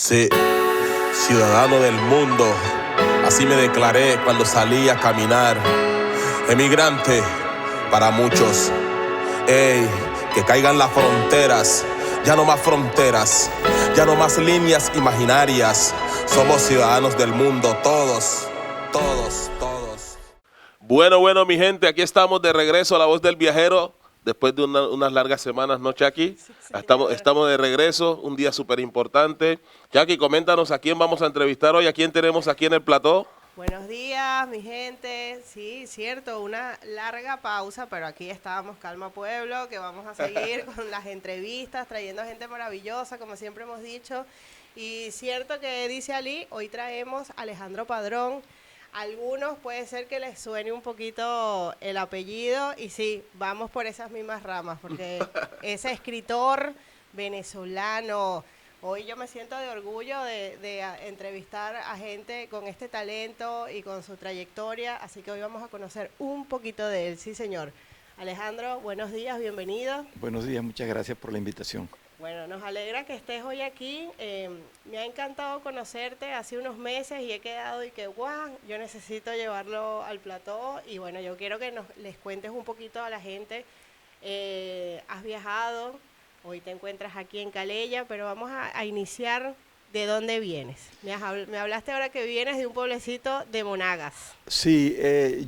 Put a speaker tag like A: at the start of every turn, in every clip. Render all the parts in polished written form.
A: Sí, ciudadano del mundo, así me declaré cuando salí a caminar. Emigrante para muchos. Ey, que caigan las fronteras, ya no más fronteras, ya no más líneas imaginarias. Somos ciudadanos del mundo, todos, todos, todos. Bueno, mi gente, aquí estamos de regreso a La Voz del Viajero. Después de unas largas semanas, ¿no, Chucky?
B: Sí,
A: Estamos de regreso, un día súper importante. Chucky, coméntanos a quién vamos a entrevistar hoy, a quién tenemos aquí en el plató.
B: Buenos días, mi gente. Sí, cierto, una larga pausa, pero aquí estábamos, Calma Pueblo, que vamos a seguir con las entrevistas, trayendo gente maravillosa, como siempre hemos dicho. Y cierto que dice Ali, hoy traemos a Alejandro Padrón. Algunos puede ser que les suene un poquito el apellido y sí, vamos por esas mismas ramas, porque ese escritor venezolano. Hoy yo me siento de orgullo de entrevistar a gente con este talento y con su trayectoria, así que hoy vamos a conocer un poquito de él. Sí, señor. Alejandro, buenos días, bienvenido.
C: Buenos días, muchas gracias por la invitación.
B: Bueno, nos alegra que estés hoy aquí. Me ha encantado conocerte hace unos meses y he quedado y que, guau, yo necesito llevarlo al plató. Y bueno, yo quiero que les cuentes un poquito a la gente. Has viajado, hoy te encuentras aquí en Calella, pero vamos a iniciar de dónde vienes. Me hablaste ahora que vienes de un pueblecito de Monagas.
C: Sí,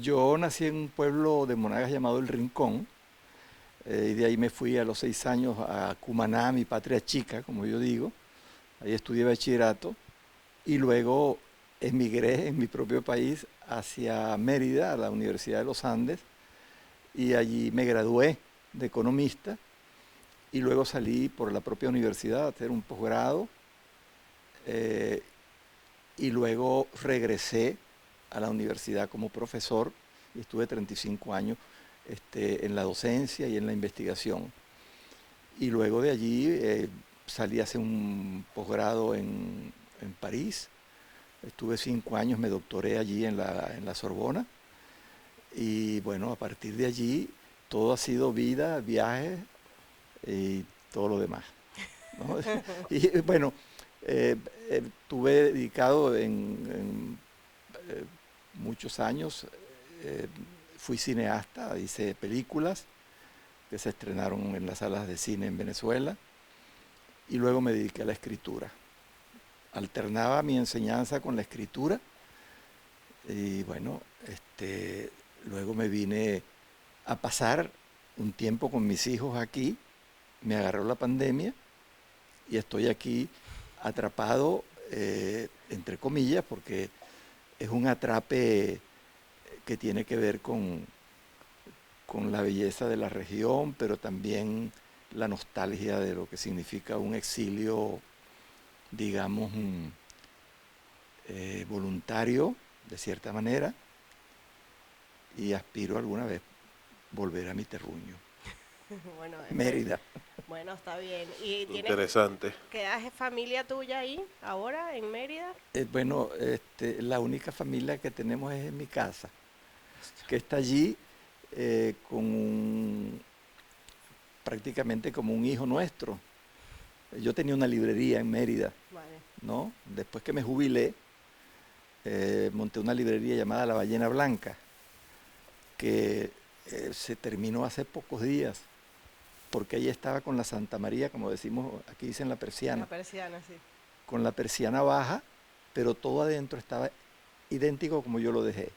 C: yo nací en un pueblo de Monagas llamado El Rincón, y de ahí me fui a los 6 años a Cumaná, mi patria chica, como yo digo. Ahí estudié bachillerato y luego emigré en mi propio país hacia Mérida, a la Universidad de los Andes, y allí me gradué de economista y luego salí por la propia universidad a hacer un posgrado. Y luego regresé a la universidad como profesor y estuve 35 años en la docencia y en la investigación. Y luego de allí salí a hacer un posgrado en París. Estuve 5 años, me doctoré allí en la Sorbona. Y bueno, a partir de allí todo ha sido vida, viajes y todo lo demás, ¿no? Y bueno, estuve dedicado en muchos años, eh, fui cineasta, hice películas que se estrenaron en las salas de cine en Venezuela y luego me dediqué a la escritura. Alternaba mi enseñanza con la escritura y bueno, luego me vine a pasar un tiempo con mis hijos aquí, me agarró la pandemia y estoy aquí atrapado, entre comillas, porque es un atrape que tiene que ver con la belleza de la región, pero también la nostalgia de lo que significa un exilio, digamos, voluntario, de cierta manera, y aspiro alguna vez volver a mi terruño,
B: Bueno,
C: Mérida.
B: bueno, está bien. ¿Y
A: Interesante.
B: quedas familia tuya ahí ahora en Mérida?
C: Bueno, la única familia que tenemos es en mi casa, que está allí prácticamente como un hijo nuestro. Yo tenía una librería en Mérida,
B: Vale.
C: ¿no? Después que me jubilé, monté una librería llamada La Ballena Blanca, que se terminó hace pocos días, porque ahí estaba con la Santa María, como decimos, aquí dicen la
B: La
C: persiana,
B: persiana, sí.
C: con la persiana baja, pero todo adentro estaba idéntico como yo lo dejé.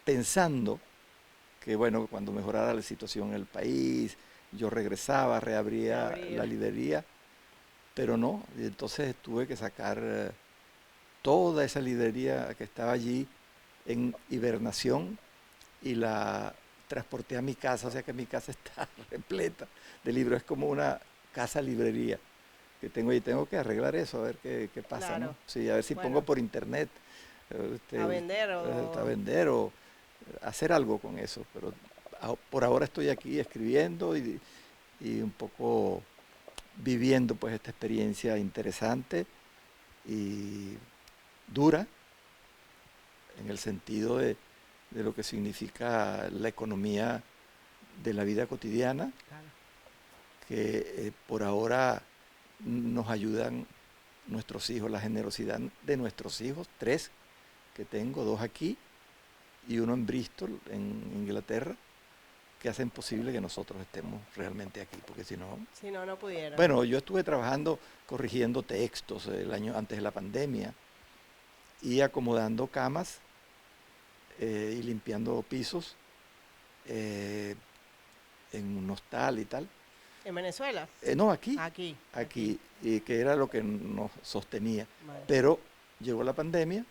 C: Pensando que, bueno, cuando mejorara la situación en el país, yo regresaba, reabría la librería, pero no, y entonces tuve que sacar toda esa librería que estaba allí en hibernación y la transporté a mi casa, o sea que mi casa está repleta de libros, es como una casa librería que tengo y tengo que arreglar eso, a ver qué pasa,
B: Claro.
C: ¿no? Sí, a ver si pongo por internet,
B: A vender
C: a
B: o...
C: vender o hacer algo con eso, pero por ahora estoy aquí escribiendo y un poco viviendo pues esta experiencia interesante y dura en el sentido de lo que significa la economía de la vida cotidiana,
B: Claro.
C: que por ahora nos ayudan nuestros hijos, la generosidad de nuestros hijos, 3 que tengo, 2 aquí y 1 en Bristol, en Inglaterra, que hacen posible que nosotros estemos realmente aquí, porque si no...
B: Si no, no pudieran.
C: Bueno, yo estuve trabajando corrigiendo textos el año antes de la pandemia y acomodando camas y limpiando pisos en un hostal y tal.
B: ¿En Venezuela?
C: No, aquí,
B: Aquí.
C: y que era lo que nos sostenía.
B: Vale.
C: Pero llegó la pandemia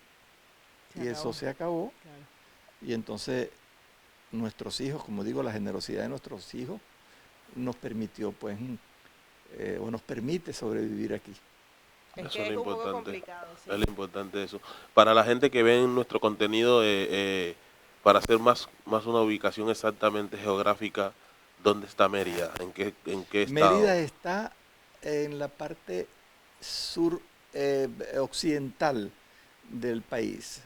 B: Se
C: y
B: acabó.
C: eso se acabó.
B: Claro.
C: Y entonces nuestros hijos, como digo, la generosidad de nuestros hijos nos permitió, pues, o nos permite sobrevivir aquí.
B: Es
A: Eso
B: que
A: es
B: es
A: lo
B: un poco
A: importante.
B: complicado, sí.
A: Es lo importante eso. Para la gente que ve nuestro contenido, para hacer más una ubicación exactamente geográfica, ¿dónde está Mérida? ¿En qué estado?
C: Mérida está en la parte sur occidental del país,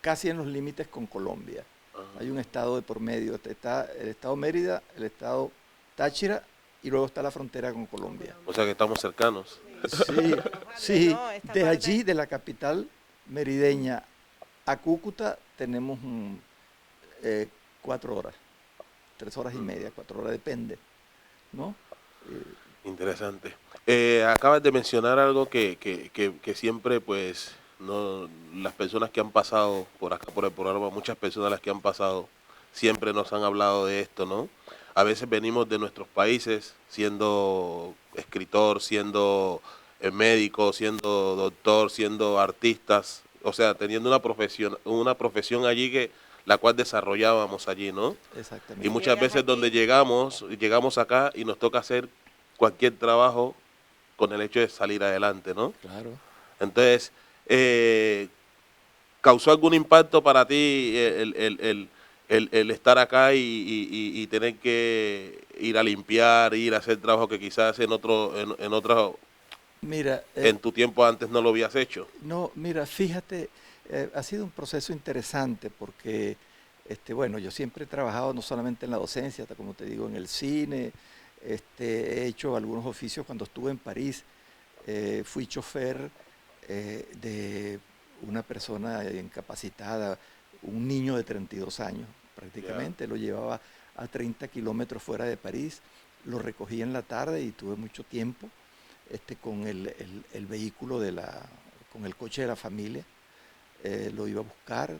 C: casi en los límites con Colombia.
A: Ajá.
C: Hay un estado de por medio, está el estado Mérida, el estado Táchira y luego está la frontera con Colombia.
A: O sea que estamos cercanos.
C: Sí, sí,
B: ¿no? Esta
C: de
B: parte-
C: allí, de la capital merideña a Cúcuta, tenemos 4 horas, 3 horas y media, 4 horas, depende, ¿no?
A: Interesante. Acabas de mencionar algo que siempre, pues, no, las personas que han pasado por acá, por el programa, muchas personas las que han pasado, siempre nos han hablado de esto, ¿no? A veces venimos de nuestros países siendo escritor, siendo médico, siendo doctor, siendo artistas, o sea, teniendo una profesión allí que la cual desarrollábamos allí, ¿no? Y
C: Exactamente.
A: muchas
B: Llegas
A: veces
B: aquí.
A: donde llegamos acá y nos toca hacer cualquier trabajo con el hecho de salir adelante, ¿no?
C: Claro.
A: Entonces, ¿causó algún impacto para ti el estar acá y tener que ir a limpiar, ir a hacer trabajo que quizás
C: Mira,
A: en tu tiempo antes no lo habías hecho?
C: no, mira, fíjate, ha sido un proceso interesante porque, bueno, yo siempre he trabajado no solamente en la docencia, hasta como te digo, en el cine, he hecho algunos oficios cuando estuve en París, fui chofer de una persona incapacitada, un niño de 32 años prácticamente, lo llevaba a 30 kilómetros fuera de París, lo recogí en la tarde y tuve mucho tiempo con el vehículo con el coche de la familia, lo iba a buscar.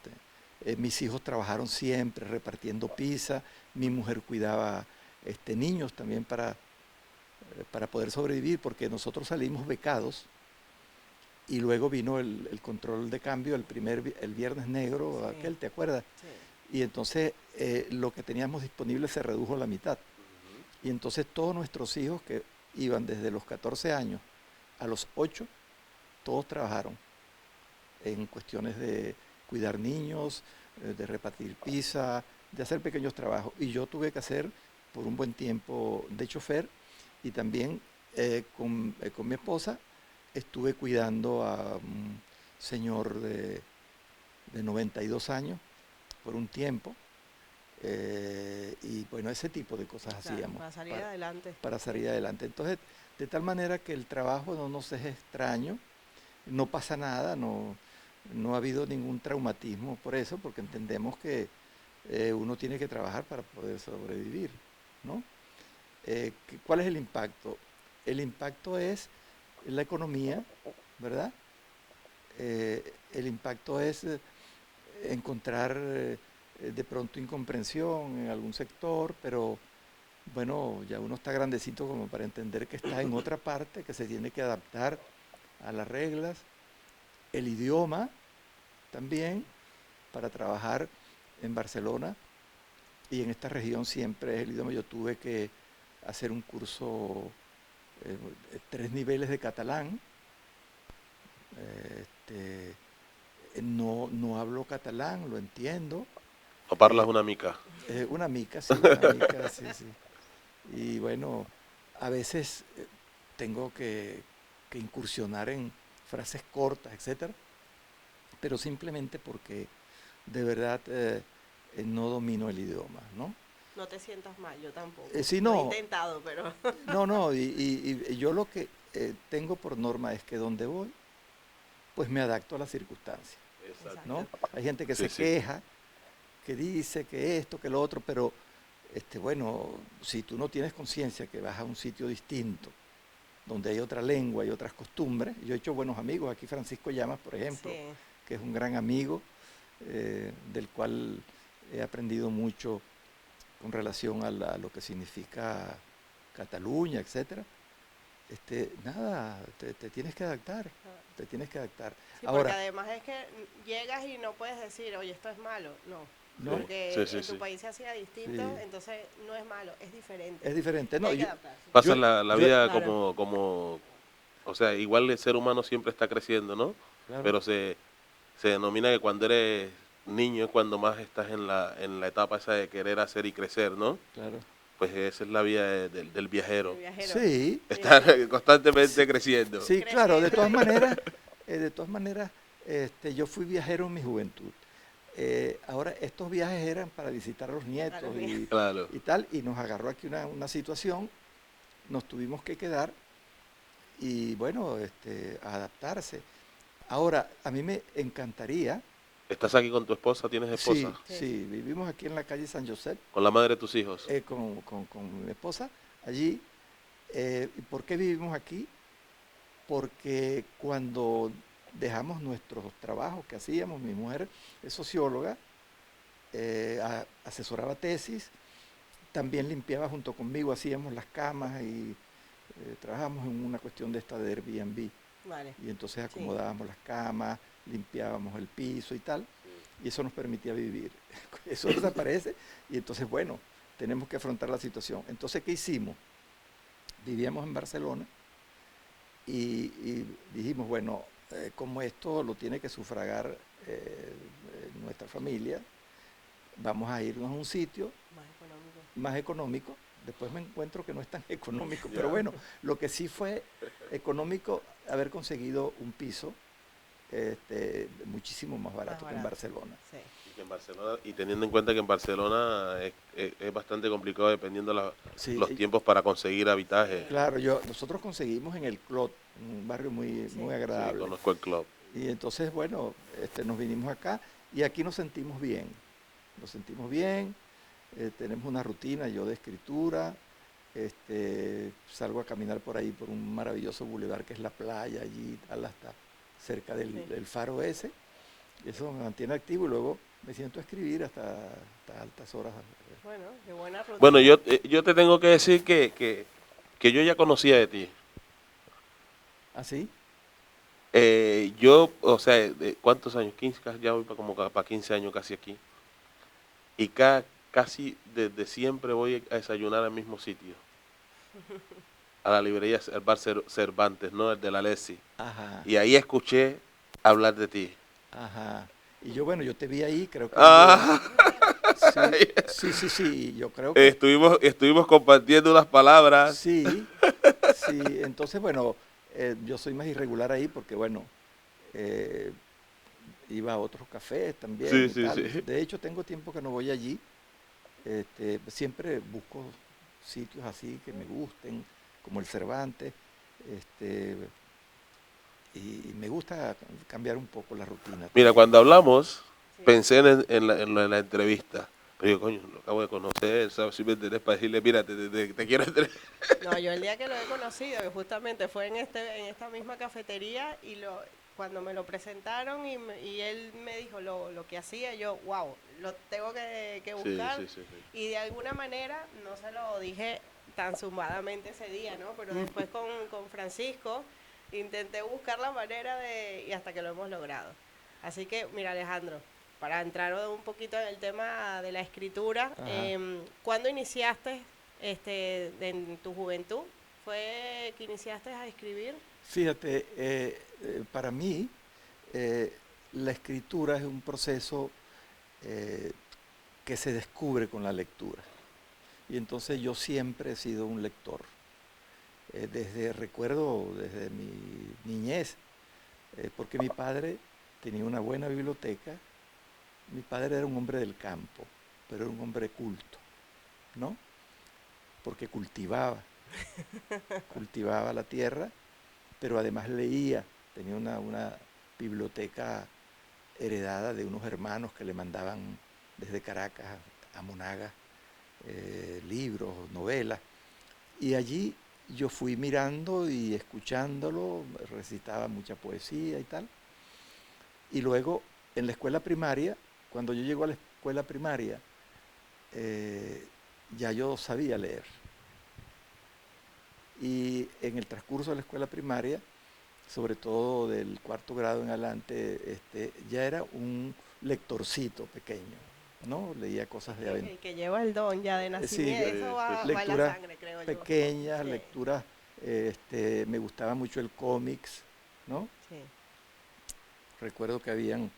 C: Mis hijos trabajaron siempre repartiendo pizza, mi mujer cuidaba niños también para poder sobrevivir, porque nosotros salimos becados y luego vino el control de cambio, el viernes negro,
B: Sí.
C: aquel, ¿te acuerdas?
B: Sí.
C: Y entonces lo que teníamos disponible se redujo a la mitad. Y entonces todos nuestros hijos que iban desde los 14 años a los 8, todos trabajaron en cuestiones de cuidar niños, de repartir pizza, de hacer pequeños trabajos. Y yo tuve que hacer por un buen tiempo de chofer y también con mi esposa estuve cuidando a un señor de 92 años por un tiempo. Y bueno, ese tipo de cosas
B: Claro,
C: hacíamos
B: para salir adelante.
C: para salir adelante. Entonces, de tal manera que el trabajo no nos es extraño, no pasa nada, no ha habido ningún traumatismo por eso, porque entendemos que uno tiene que trabajar para poder sobrevivir, ¿no? ¿Cuál es el impacto? El impacto es la economía, ¿verdad? El impacto es encontrar de pronto incomprensión en algún sector, pero bueno, ya uno está grandecito como para entender que está en otra parte, que se tiene que adaptar a las reglas, el idioma también, para trabajar en Barcelona y en esta región siempre es el idioma. Yo tuve que hacer un curso, 3 niveles de catalán. No hablo catalán, lo entiendo.
A: ¿O parlas una mica?
C: Una mica, sí, una mica, sí, sí. Y bueno, a veces tengo que incursionar en frases cortas, etcétera, pero simplemente porque de verdad no domino el idioma, ¿no?
B: No te sientas mal, yo tampoco.
C: Sí,
B: Lo he
C: no,
B: intentado, pero...
C: no, y yo lo que tengo por norma es que donde voy, pues me adapto a las circunstancias,
A: Exacto.
C: ¿no? Hay gente que
A: Sí,
C: se
A: sí.
C: queja, que dice que esto, que lo otro, pero bueno, si tú no tienes conciencia que vas a un sitio distinto, donde hay otra lengua y otras costumbres, yo he hecho buenos amigos, aquí Francisco Llamas, por ejemplo,
B: Sí,
C: que es un gran amigo, del cual he aprendido mucho con relación a lo que significa Cataluña, etcétera. Nada, te tienes que adaptar, te tienes que adaptar.
B: sí, porque
C: Ahora,
B: además es que llegas y no puedes decir, oye, esto es malo, no.
C: no,
A: Sí,
B: Porque
A: sí,
B: en tu
A: sí.
B: país se hacía distinto,
C: sí,
B: entonces no es malo, es diferente.
C: es diferente.
B: Y
C: No,
B: hay que adaptarse.
C: yo,
A: Pasas la
C: yo,
A: vida
B: Claro.
A: o sea, igual el ser humano siempre está creciendo, ¿no?
C: claro,
A: Pero se denomina que cuando eres niño es cuando más estás en la etapa esa de querer hacer y crecer, ¿no?
C: claro.
A: Pues esa es la vida del viajero.
B: El viajero.
C: Sí,
B: Sí,
A: Estar
B: sí.
A: constantemente
C: sí,
A: creciendo.
C: sí, claro,
B: Creciendo
C: de todas maneras, yo fui viajero en mi juventud. Ahora, estos viajes eran para visitar a los
B: a los
C: nietos
B: niños.
A: Claro.
C: y tal, y nos agarró aquí una situación, nos tuvimos que quedar y bueno, a adaptarse. Ahora, a mí me encantaría,
A: ¿Estás aquí con tu esposa? ¿Tienes esposa?
C: sí,
B: Sí.
C: sí, vivimos aquí en la calle San José
A: ¿Con la madre de tus hijos?
C: con mi esposa allí. ¿Y por qué vivimos aquí? Porque cuando dejamos nuestros trabajos que hacíamos, mi mujer es socióloga, asesoraba tesis, también limpiaba junto conmigo, hacíamos las camas y trabajamos en una cuestión de esta de Airbnb.
B: Vale.
C: Y entonces
B: Sí.
C: acomodábamos las camas, limpiábamos el piso y tal, y eso nos permitía vivir. Eso desaparece y entonces, bueno, tenemos que afrontar la situación. Entonces, ¿qué hicimos? Vivíamos en Barcelona y dijimos, bueno, como esto lo tiene que sufragar nuestra familia, vamos a irnos a un sitio
B: Más económico.
C: más económico. Después me encuentro que no es tan económico, pero
A: Ya.
C: bueno, lo que sí fue económico haber conseguido un piso muchísimo más barato que en
B: barato.
C: Barcelona.
B: Sí.
A: Y teniendo en cuenta que en Barcelona es bastante complicado dependiendo
C: Sí,
A: los tiempos para conseguir habitaje.
C: claro, nosotros conseguimos en el Clot, un barrio muy,
B: Sí.
C: muy
A: Sí,
C: agradable.
A: conozco el club.
C: Y entonces, bueno, nos vinimos acá y aquí nos sentimos bien. Nos sentimos bien, tenemos una rutina, yo de escritura, salgo a caminar por ahí por un maravilloso bulevar que es la playa, allí tal, hasta cerca del faro ese. Eso me mantiene activo y luego me siento a escribir hasta altas horas.
B: Bueno, qué buena rutina.
A: Bueno, yo te tengo que decir que yo ya conocía de ti.
C: ¿Así?
A: O sea, ¿cuántos años? 15, ya voy como para 15 años casi aquí. Y casi desde siempre voy a desayunar al mismo sitio. A la librería, el bar Cervantes, ¿no? El de la Lesi.
C: Ajá,
A: Y ahí escuché hablar de ti.
C: ajá. Y yo, bueno, yo te vi ahí, creo que
A: Ah,
C: sí, yo creo que
A: estuvimos compartiendo unas palabras.
C: sí, sí. Entonces, bueno, yo soy más irregular ahí porque, bueno, eh, iba a otros cafés también
A: Sí,
C: y
A: sí,
C: tal.
A: sí.
C: De hecho, tengo tiempo que no voy allí. Siempre busco sitios así que me gusten, como el Cervantes, este, y me gusta cambiar un poco la rutina
A: Mira,
C: también.
A: cuando hablamos,
B: Sí.
A: pensé en la entrevista. Pero yo, coño, lo acabo de conocer, ¿sabes? Si me entendés, para decirle, mira, te quiero entrevistar.
B: No, yo el día que lo he conocido, que justamente fue en esta misma cafetería y cuando me lo presentaron y él me dijo lo que hacía, yo, wow, lo tengo que
A: Sí,
B: buscar.
A: sí, sí, sí.
B: Y de alguna manera, no se lo dije tan zumbadamente ese día, ¿no? Pero después con Francisco intenté buscar la manera y hasta que lo hemos logrado. Así que, mira, Alejandro, para entrar un poquito en el tema de la escritura,
C: Ajá.
B: ¿cuándo iniciaste en tu juventud? ¿Fue que iniciaste a escribir?
C: Fíjate, para mí la escritura es un proceso eh, que se descubre con la lectura. Y entonces yo siempre he sido un lector. Recuerdo desde mi niñez, porque mi padre tenía una buena biblioteca. Mi padre era un hombre del campo, pero era un hombre culto, ¿no? Porque cultivaba la tierra, pero además leía, tenía una biblioteca heredada de unos hermanos que le mandaban desde Caracas a Monagas libros, novelas, y allí yo fui mirando y escuchándolo, recitaba mucha poesía y tal, y luego en la escuela primaria, cuando yo llego a la escuela primaria, ya yo sabía leer. Y en el transcurso de la escuela primaria, sobre todo del cuarto grado en adelante, ya era un lectorcito pequeño, ¿no? Leía cosas de aventura.
B: El que lleva el don ya de nacimiento, eso va en la
C: lecturas
B: sangre, creo yo.
C: pequeñas,
B: Sí,
C: lecturas, me gustaba mucho el cómics, ¿no?
B: sí.
C: Recuerdo que habían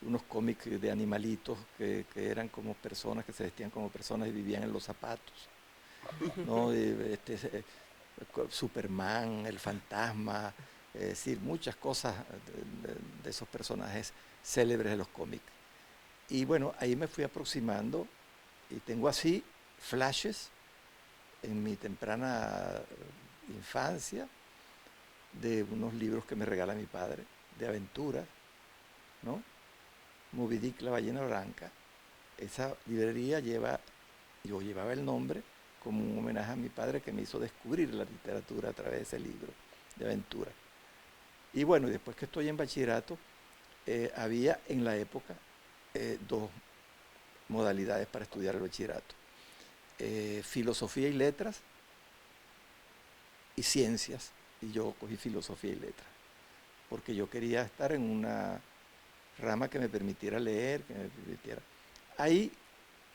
C: unos cómics de animalitos que eran como personas, que se vestían como personas y vivían en los zapatos, ¿no? Superman, el fantasma, es decir, muchas cosas de esos personajes célebres de los cómics. Y bueno, ahí me fui aproximando y tengo así flashes en mi temprana infancia de unos libros que me regala mi padre, de aventuras, ¿no? Moby Dick, la ballena blanca. Esa librería llevaba el nombre como un homenaje a mi padre, que me hizo descubrir la literatura a través de ese libro de aventura. Y bueno, después que estoy en bachillerato, había en la época dos modalidades para estudiar el bachillerato: filosofía y letras y ciencias. Y yo cogí filosofía y letras, porque yo quería estar en una rama que me permitiera leer, que me permitiera... Ahí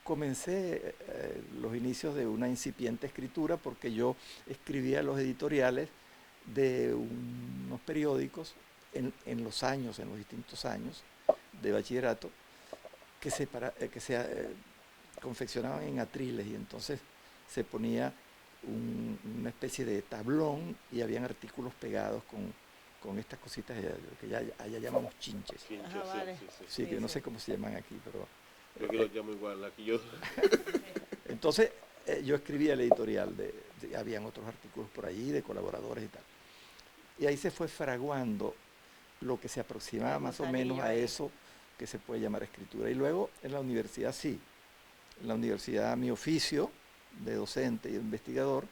C: comencé los inicios de una incipiente escritura, porque yo escribía los editoriales de unos periódicos en los distintos años de bachillerato, que se confeccionaban en atriles, y entonces se ponía una especie de tablón y habían artículos pegados con estas cositas que allá llamamos chinches.
B: Ajá, vale.
C: Sí, que no sé cómo se llaman aquí, pero...
A: Yo aquí lo llamo igual, aquí yo...
C: Entonces, yo escribía el editorial, habían otros artículos por allí de colaboradores y tal. Y ahí se fue fraguando lo que se aproximaba más o menos a eso que se puede llamar escritura. Y luego en la universidad sí. En la universidad mi oficio de docente y de investigador,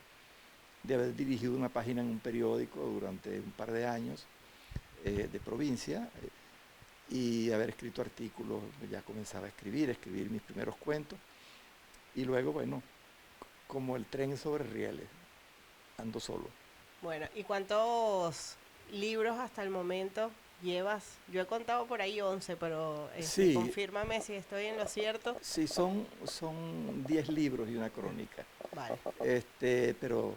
C: de haber dirigido una página en un periódico durante un par de años de provincia, y haber escrito artículos, ya comenzaba a escribir mis primeros cuentos, y luego, bueno, como el tren sobre rieles, ando solo.
B: Bueno, ¿y cuántos libros hasta el momento llevas? Yo he contado por ahí 11, pero
C: Sí.
B: Confírmame si estoy en lo cierto.
C: Sí, son 10 libros y una crónica.
B: Vale.
C: Pero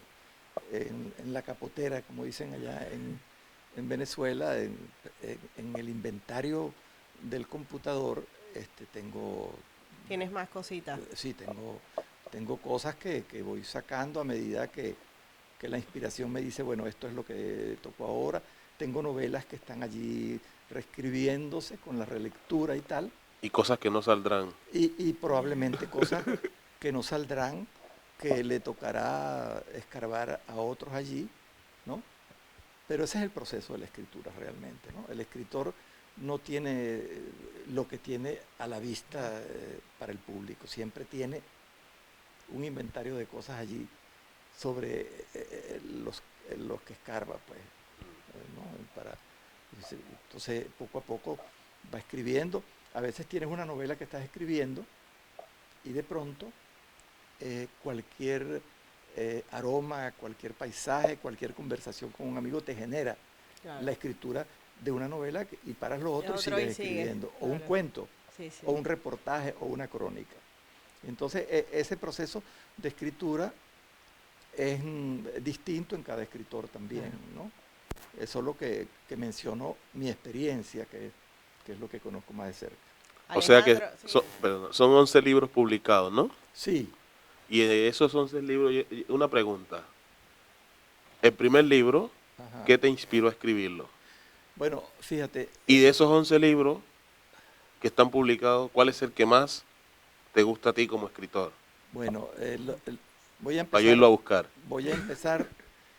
C: en la capotera, como dicen allá en Venezuela, en el inventario del computador, tengo...
B: ¿Tienes más cositas?
C: Sí, tengo cosas que voy sacando a medida que la inspiración me dice, bueno, esto es lo que tocó ahora. Tengo novelas que están allí reescribiéndose con la relectura y tal.
A: Y cosas que no saldrán.
C: Y probablemente cosas que no saldrán, que le tocará escarbar a otros allí, ¿no? Pero ese es el proceso de la escritura realmente, ¿no? El escritor no tiene lo que tiene a la vista para el público, siempre tiene un inventario de cosas allí sobre los que escarba, pues, ¿no? Entonces, poco a poco va escribiendo. A veces tienes una novela que estás escribiendo y de pronto cualquier aroma, cualquier paisaje, cualquier conversación con un amigo te genera la escritura de una novela, y paras lo otro y sigues escribiendo. O un cuento, o un reportaje, o una crónica. Entonces, ese proceso de escritura es distinto en cada escritor también, ¿no? Es solo que menciono mi experiencia, que es lo que conozco más de cerca.
A: O sea que son 11 libros publicados, ¿no?
C: Sí.
A: Y de esos 11 libros, una pregunta. El primer libro,
C: Ajá.
A: ¿qué te inspiró a escribirlo?
C: Bueno, fíjate.
A: Y de esos 11 libros que están publicados, ¿cuál es el que más te gusta a ti como escritor?
C: Bueno, voy a
D: Para yo irlo a buscar.
C: voy a empezar,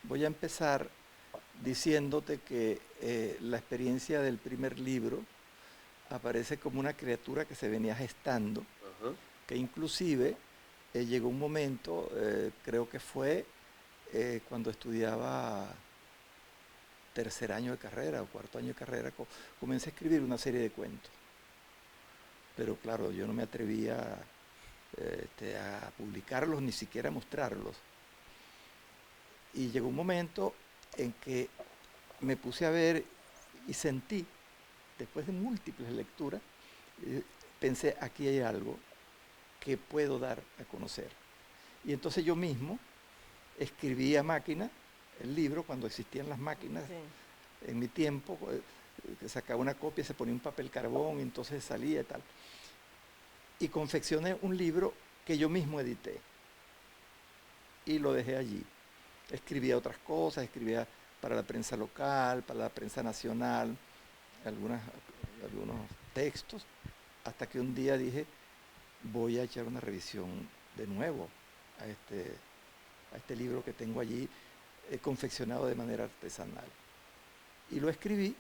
C: voy a empezar diciéndote que la experiencia del primer libro aparece como una criatura que se venía gestando,
D: Ajá.
C: que inclusive llegó un momento, creo que fue cuando estudiaba tercer año de carrera o cuarto año de carrera, comencé a escribir una serie de cuentos. Pero claro, yo no me atrevía a publicarlos, ni siquiera a mostrarlos. Y llegó un momento en que me puse a ver y sentí, después de múltiples lecturas, pensé, aquí hay algo que puedo dar a conocer. Y entonces yo mismo escribí a máquina el libro cuando existían las máquinas. Sí. En mi tiempo, que sacaba una copia, se ponía un papel carbón y entonces salía y tal. Y confeccioné un libro que yo mismo edité y lo dejé allí. Escribía otras cosas, escribía para la prensa local, para la prensa nacional, algunos textos, hasta que un día dije, voy a echar una revisión de nuevo a este libro que tengo allí confeccionado de manera artesanal. Y lo escribí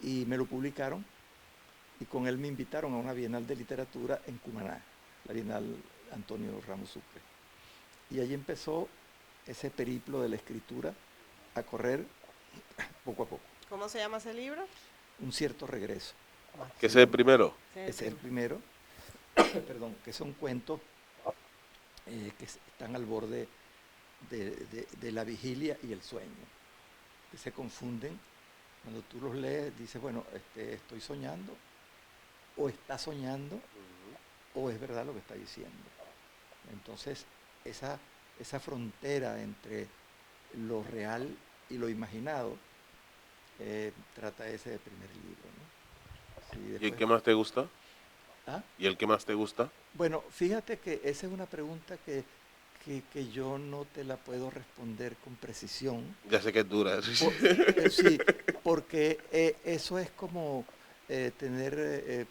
C: y me lo publicaron y con él me invitaron a una Bienal de Literatura en Cumaná, la Bienal Antonio Ramos Sucre. Y allí empezó ese periplo de la escritura a correr poco a poco.
B: ¿Cómo se llama ese libro?
C: Un cierto regreso.
D: ¿Que ese es el primero?
C: Ese es el primero. Perdón, que son cuentos que están al borde de la vigilia y el sueño, que se confunden. Cuando tú los lees, dices, bueno, estoy soñando, o está soñando, o es verdad lo que está diciendo. Entonces, esa frontera entre lo real y lo imaginado trata ese primer libro, ¿no? Sí, después...
D: ¿Y el que más te gusta?
C: ¿Ah?
D: ¿Y el que más te gusta?
C: Bueno, fíjate que esa es una pregunta que yo no te la puedo responder con precisión.
D: Ya sé que es dura.
C: Sí, porque eso es como tener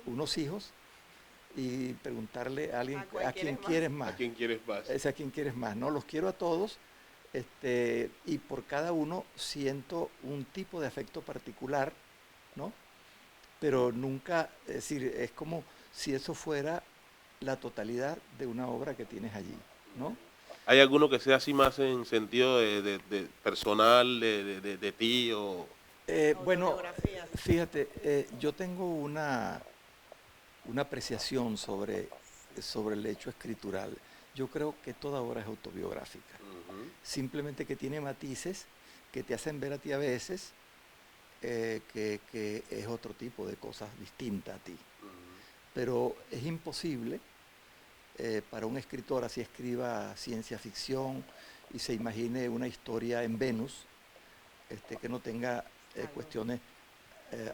C: unos hijos y preguntarle a alguien a quién quieres más.
D: ¿A quién quieres más?
C: Es a quién quieres más, ¿no? Los quiero a todos y por cada uno siento un tipo de afecto particular, ¿no? Pero nunca, es decir, es como si eso fuera la totalidad de una obra que tienes allí, ¿no?
D: ¿Hay alguno que sea así más en sentido de personal, de ti o...?
C: Bueno, fíjate, yo tengo una apreciación sobre el hecho escritural. Yo creo que toda obra es autobiográfica. Simplemente que tiene matices que te hacen ver a ti a veces que es otro tipo de cosas distintas a ti. Pero es imposible para un escritor, así escriba ciencia ficción y se imagine una historia en Venus, que no tenga cuestiones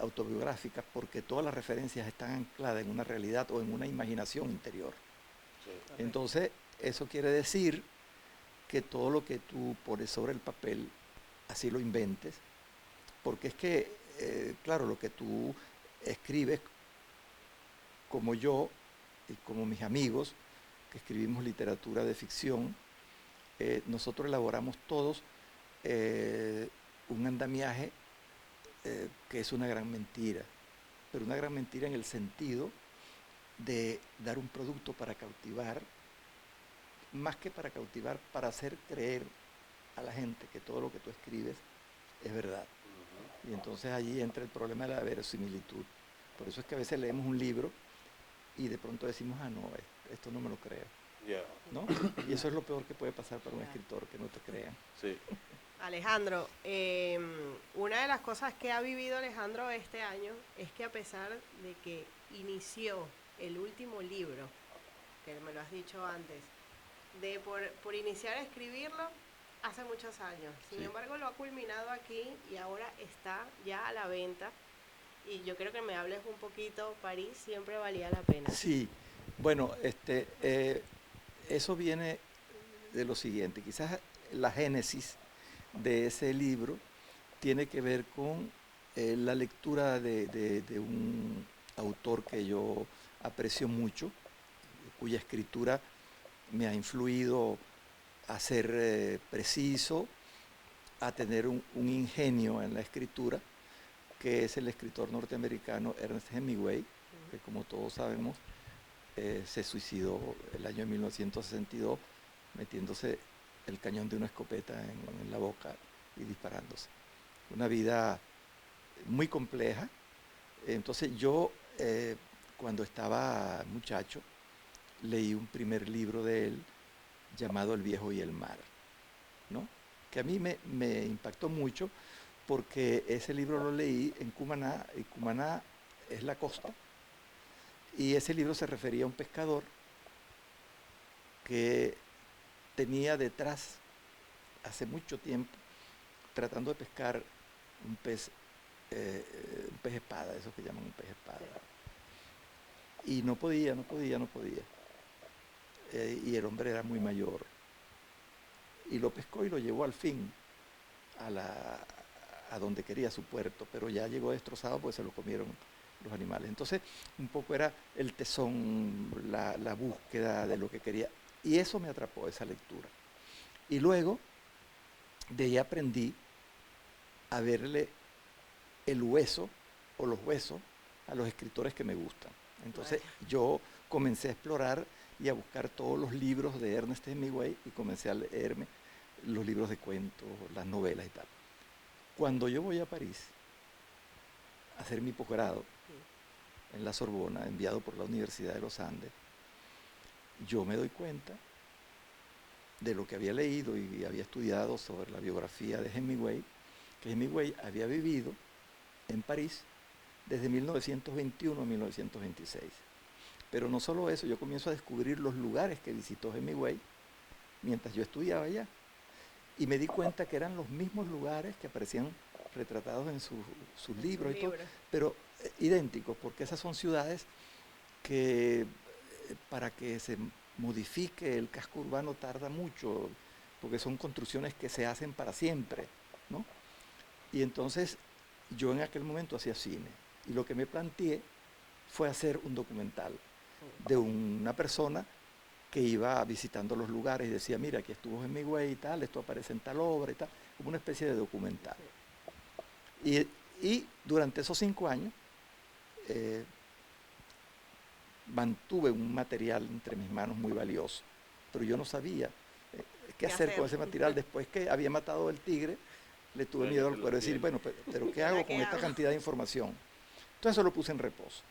C: autobiográficas, porque todas las referencias están ancladas en una realidad o en una imaginación interior. Sí. Entonces, eso quiere decir que todo lo que tú pones sobre el papel, así lo inventes, porque es que, claro, lo que tú escribes, como yo y como mis amigos, que escribimos literatura de ficción, nosotros elaboramos todos un andamiaje que es una gran mentira, pero una gran mentira en el sentido de dar un producto para cautivar, más que para cautivar, para hacer creer a la gente que todo lo que tú escribes es verdad. Y entonces allí entra el problema de la verosimilitud. Por eso es que a veces leemos un libro y de pronto decimos, ah, no, esto no me lo creo.
D: Yeah.
C: ¿No? Y eso es lo peor que puede pasar para un escritor, que no te crean.
D: Sí.
B: Alejandro, una de las cosas que ha vivido Alejandro este año es que a pesar de que inició el último libro, que me lo has dicho antes, por iniciar a escribirlo hace muchos años. Sin embargo, lo ha culminado aquí y ahora está ya a la venta. Y yo creo que me hables un poquito, París siempre valía la pena.
C: Sí, bueno, eso viene de lo siguiente. Quizás la génesis de ese libro tiene que ver con la lectura de un autor que yo aprecio mucho, cuya escritura me ha influido a ser preciso, a tener un ingenio en la escritura, que es el escritor norteamericano Ernest Hemingway, que como todos sabemos se suicidó el año 1962 metiéndose el cañón de una escopeta en la boca y disparándose. Una vida muy compleja. Entonces yo, cuando estaba muchacho, leí un primer libro de él llamado El viejo y el mar, ¿no? Que a mí me impactó mucho porque ese libro lo leí en Cumaná, y Cumaná es la costa, y ese libro se refería a un pescador que tenía detrás, hace mucho tiempo, tratando de pescar un pez espada, esos que llaman un pez espada. Y no podía. Y el hombre era muy mayor. Y lo pescó y lo llevó al fin a donde quería, su puerto, pero ya llegó destrozado porque se lo comieron los animales. Entonces, un poco era el tesón, la búsqueda de lo que quería. Y eso me atrapó, esa lectura. Y luego, de ahí aprendí a verle el hueso o los huesos a los escritores que me gustan. Entonces yo comencé a explorar y a buscar todos los libros de Ernest Hemingway y comencé a leerme los libros de cuentos, las novelas y tal. Cuando yo voy a París a hacer mi posgrado en la Sorbona, enviado por la Universidad de los Andes, yo me doy cuenta de lo que había leído y había estudiado sobre la biografía de Hemingway, que Hemingway había vivido en París desde 1921 a 1926. Pero no solo eso, yo comienzo a descubrir los lugares que visitó Hemingway mientras yo estudiaba allá. Y me di cuenta que eran los mismos lugares que aparecían retratados en sus libros y todo, pero idénticos, porque esas son ciudades que para que se modifique el casco urbano tarda mucho, porque son construcciones que se hacen para siempre, ¿no? Y entonces yo en aquel momento hacía cine, y lo que me planteé fue hacer un documental de una persona que iba visitando los lugares y decía, mira, aquí estuvo Hemingway y tal, esto aparece en tal obra y tal, como una especie de documental. Y durante esos 5 años mantuve un material entre mis manos muy valioso, pero yo no sabía qué hacer con ese material. Después que había matado el tigre, le tuve miedo al cuero, decir, bueno, pero ¿qué hago con esta cantidad de información? Entonces eso lo puse en reposo,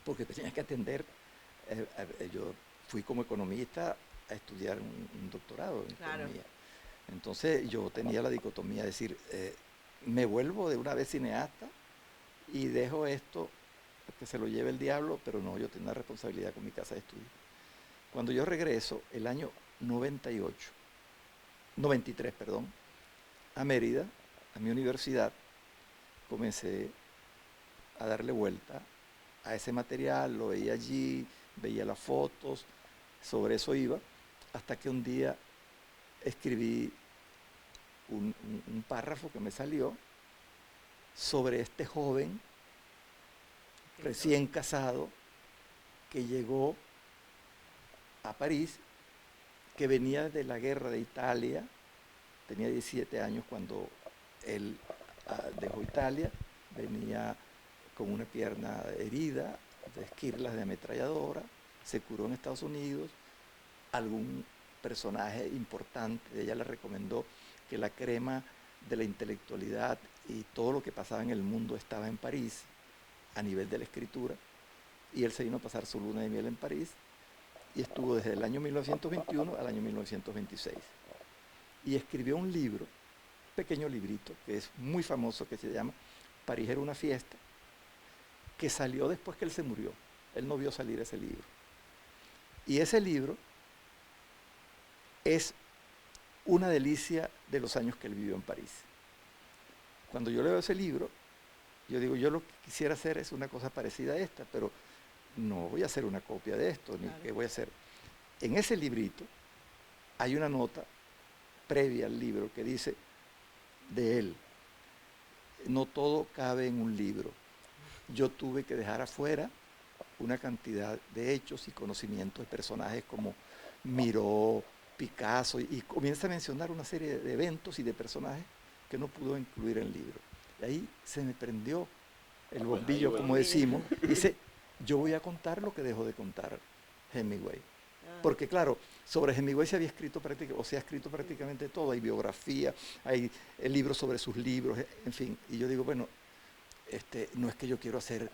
C: porque tenía que atender, yo fui como economista a estudiar un doctorado en economía. Entonces yo tenía la dicotomía, es decir, me vuelvo de una vez cineasta y dejo esto que se lo lleve el diablo, pero no, yo tengo una responsabilidad con mi casa de estudio. Cuando yo regreso, el año 93, a Mérida, a mi universidad, comencé a darle vuelta a ese material, lo veía allí, veía las fotos, sobre eso iba, hasta que un día escribí un párrafo que me salió sobre este joven recién casado que llegó a París, que venía de la guerra de Italia, tenía 17 años cuando él dejó Italia, venía con una pierna herida, de esquirlas de ametralladora, se curó en Estados Unidos, algún personaje importante, ella le recomendó que la crema de la intelectualidad y todo lo que pasaba en el mundo estaba en París, a nivel de la escritura, y él se vino a pasar su luna de miel en París, y estuvo desde el año 1921 al año 1926. Y escribió un libro, un pequeño librito, que es muy famoso, que se llama París era una fiesta, que salió después que él se murió. Él no vio salir ese libro. Y ese libro es una delicia de los años que él vivió en París. Cuando yo leo ese libro, yo digo, yo lo que quisiera hacer es una cosa parecida a esta, pero no voy a hacer una copia de esto, ni qué voy a hacer. En ese librito hay una nota previa al libro que dice de él, no todo cabe en un libro. Yo tuve que dejar afuera una cantidad de hechos y conocimientos de personajes como Miró, Picasso, y comienza a mencionar una serie de eventos y de personajes que no pudo incluir en el libro. Y ahí se me prendió el bombillo, como decimos, y dice, yo voy a contar lo que dejó de contar Hemingway. Porque claro, sobre Hemingway se ha escrito prácticamente todo, hay biografía, hay libros sobre sus libros, en fin, y yo digo, bueno, no es que yo quiero hacer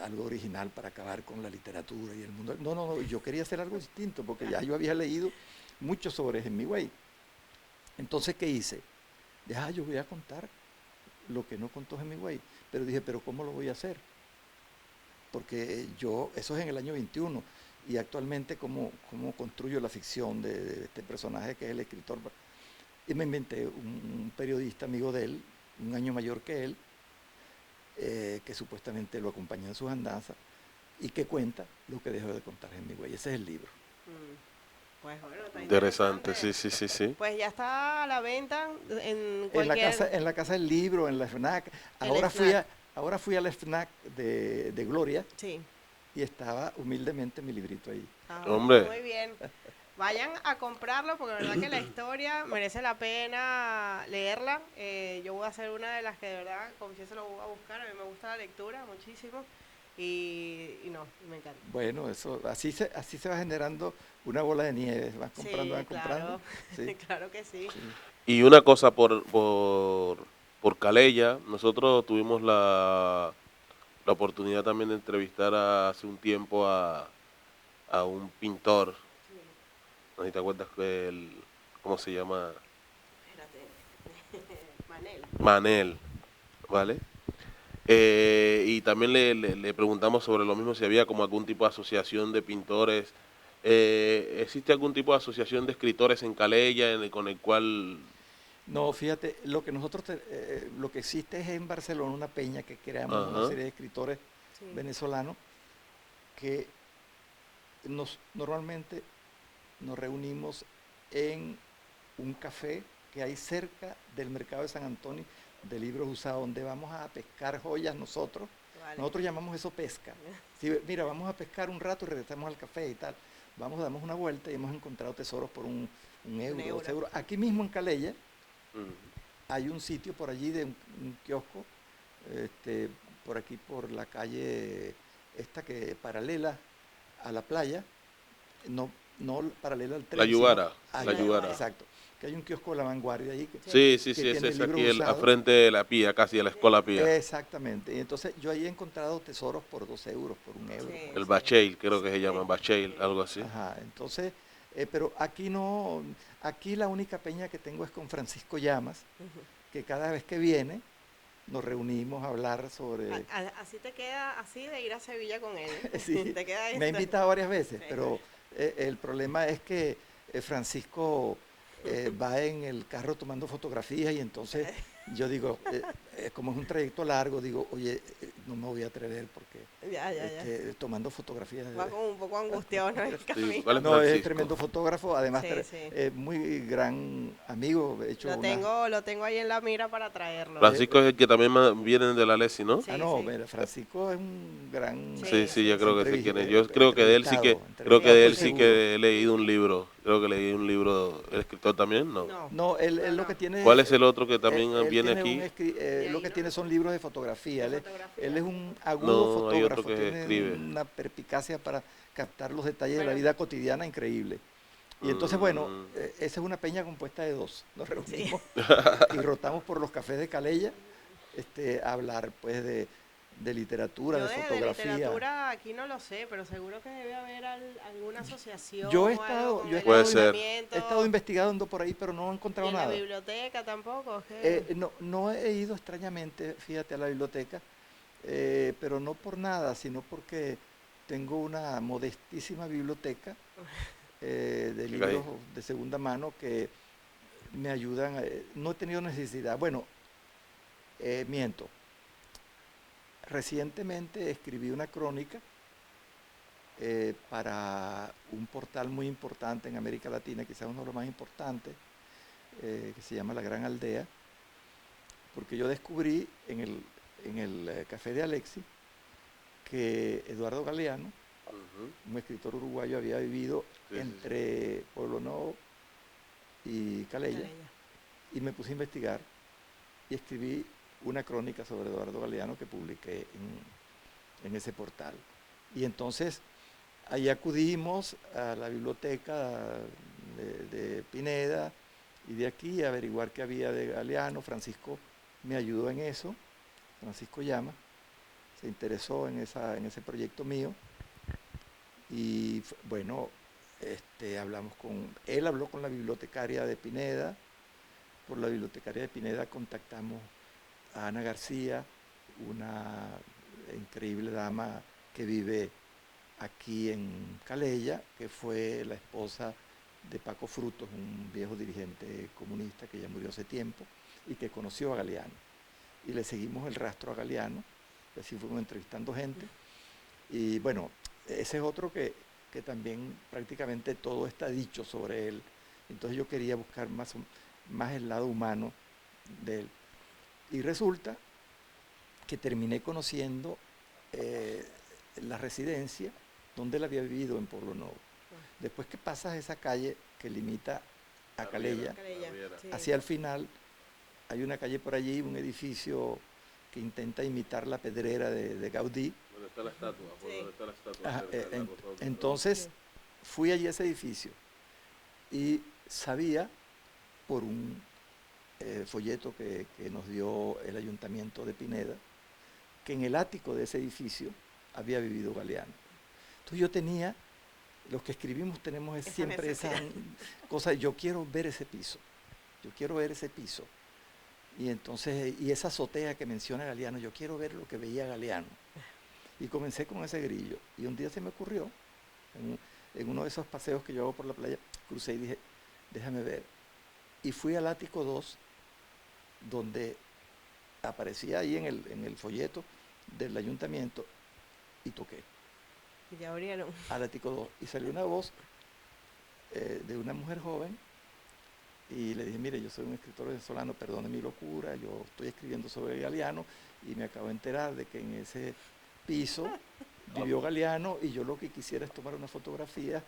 C: algo original para acabar con la literatura y el mundo, no, yo quería hacer algo distinto, porque ya yo había leído mucho sobre Hemingway. Entonces, ¿qué hice? Dije, yo voy a contar lo que no contó Hemingway, pero dije, ¿pero cómo lo voy a hacer? Porque eso es en el año 21, y actualmente cómo construyo la ficción de este personaje que es el escritor. Y me inventé un periodista amigo de él, un año mayor que él, que supuestamente lo acompaña en sus andanzas, y que cuenta lo que dejó de contar Hemingway. Ese es el libro.
B: Pues bueno, está
D: Interesante, sí.
B: Pues ya está a la venta en cualquier...
C: En la casa del libro, en la FNAC. Ahora fui a la FNAC de Gloria.
B: Sí.
C: Y estaba humildemente mi librito ahí.
D: Hombre.
B: Muy bien. Vayan a comprarlo porque la verdad que la historia merece la pena leerla. Yo voy a ser una de las que de verdad, confieso, lo voy a buscar. A mí me gusta la lectura muchísimo y me encanta.
C: Bueno, así se va generando una bola de nieve. Vas comprando,
B: Sí,
C: comprando. Sí.
B: Claro que sí.
D: Y una cosa por Calella, nosotros tuvimos la oportunidad también de entrevistar hace un tiempo a un pintor. No sé si te acuerdas ¿cómo se llama?
B: Manel.
D: Manel, ¿vale? Y también le preguntamos sobre lo mismo, si había como algún tipo de asociación de pintores. ¿Existe algún tipo de asociación de escritores en Calella con el cual...
C: No, fíjate, lo que existe es en Barcelona una peña que creamos una serie de escritores venezolanos que normalmente nos reunimos en un café que hay cerca del mercado de San Antonio de libros usados, donde vamos a pescar joyas nosotros. Vale. Nosotros llamamos eso pesca. Sí, mira, vamos a pescar un rato y regresamos al café y tal. Damos una vuelta y hemos encontrado tesoros por un euro, 2 euros. Aquí mismo en Calella hay un sitio por allí de un kiosco, por aquí por la calle esta que paralela a la playa, no paralela al tren.
D: La Yubara.
C: Exacto. Que hay un kiosco de La Vanguardia ahí.
D: Sí, ese es aquí al frente de la Pía, casi de la Escuela Pía.
C: Exactamente. Y entonces yo ahí he encontrado tesoros por 2 euros, por 1 euro.
D: Sí, el Bacheil, creo que se llama Bacheil, algo así.
C: Ajá, entonces, pero aquí no, aquí la única peña que tengo es con Francisco Llamas, que cada vez que viene nos reunimos a hablar sobre...
B: Así te queda, así de ir a Sevilla con él.
C: Sí,
B: te queda
C: me ha invitado varias veces, pero el problema es que Francisco va en el carro tomando fotografías y entonces yo digo, como es un trayecto largo, digo, oye, no me voy a atrever porque tomando fotografías...
B: Va como un poco angustiado, ¿no?
D: Sí,
C: no, es tremendo fotógrafo, además muy gran amigo.
B: Lo tengo ahí en la mira para traerlo.
D: Francisco es el que también viene de la Lesi, ¿no?
B: Sí,
C: mira, Francisco es un gran...
D: Sí, yo creo que sí quién es. Yo creo que de él sí que he leído un libro. Creo que leí un libro. ¿El escritor también?
C: No, él lo que tiene...
D: ¿Cuál es el otro que también viene aquí?
C: Lo que tiene son libros de fotografía. Él es un agudo fotógrafo, tiene una perspicacia para captar los detalles de la vida cotidiana increíble. Y entonces, bueno, esa es una peña compuesta de 2. Nos reunimos y rotamos por los cafés de Calella a hablar pues de literatura, de fotografía.
B: De literatura aquí no lo sé, pero seguro que debe haber alguna asociación.
C: Yo he
D: estado
C: investigando por ahí, pero no he encontrado nada.
B: ¿En la biblioteca tampoco?
C: No he ido extrañamente, fíjate, a la biblioteca, pero no por nada, sino porque tengo una modestísima biblioteca de libros de segunda mano que me ayudan. No he tenido necesidad. Bueno, miento. Recientemente escribí una crónica para un portal muy importante en América Latina, quizás uno de los más importantes, que se llama La Gran Aldea, porque yo descubrí en el café de Alexis que Eduardo Galeano,
D: Ujú.
C: un escritor uruguayo, había vivido
D: Sí, sí, sí.
C: entre Pueblo Nuevo y Calella,
B: Calella.
C: y me puse a investigar y escribí una crónica sobre Eduardo Galeano que publiqué en ese portal. Y entonces ahí acudimos a la biblioteca de Pineda y de aquí a averiguar qué había de Galeano. Francisco me ayudó en eso, Francisco Llama, se interesó en ese proyecto mío y bueno, él habló con la bibliotecaria de Pineda, por la bibliotecaria de Pineda contactamos a Ana García, una increíble dama que vive aquí en Calella, que fue la esposa de Paco Frutos, un viejo dirigente comunista que ya murió hace tiempo y que conoció a Galeano. Y le seguimos el rastro a Galeano, y así fuimos entrevistando gente. Y bueno, ese es otro que también prácticamente todo está dicho sobre él. Entonces yo quería buscar más el lado humano de él. Y resulta que terminé conociendo la residencia donde él había vivido en Pueblo Nuevo. Después que pasas esa calle que limita a Calella,
B: Calella, sí.
C: hacia el final hay una calle por allí, un edificio que intenta imitar la pedrera de Gaudí.
D: ¿Dónde está la estatua? ¿Por
B: Sí.
D: dónde está la estatua?
C: Ajá,
D: Cerca de la rotonda, ¿no?
C: entonces
B: Sí.
C: fui allí a ese edificio y sabía por un folleto que nos dio el ayuntamiento de Pineda que en el ático de ese edificio había vivido Galeano. Entonces yo tenía, los que escribimos tenemos siempre esa cosa, yo quiero ver ese piso, yo quiero ver ese piso. Y entonces, y esa azotea que menciona Galeano, yo quiero ver lo que veía Galeano. Y comencé con ese grillo. Y un día se me ocurrió, en uno de esos paseos que yo hago por la playa, crucé y dije, déjame ver. Y fui al ático 2, donde aparecía ahí en el folleto del ayuntamiento, y toqué
B: Y ya abrieron.
C: al ático 2. Y salió una voz de una mujer joven, y le dije, mire, yo soy un escritor venezolano, perdone mi locura, yo estoy escribiendo sobre Galeano, y me acabo de enterar de que en ese piso vivió Galeano, y yo lo que quisiera es tomar una fotografía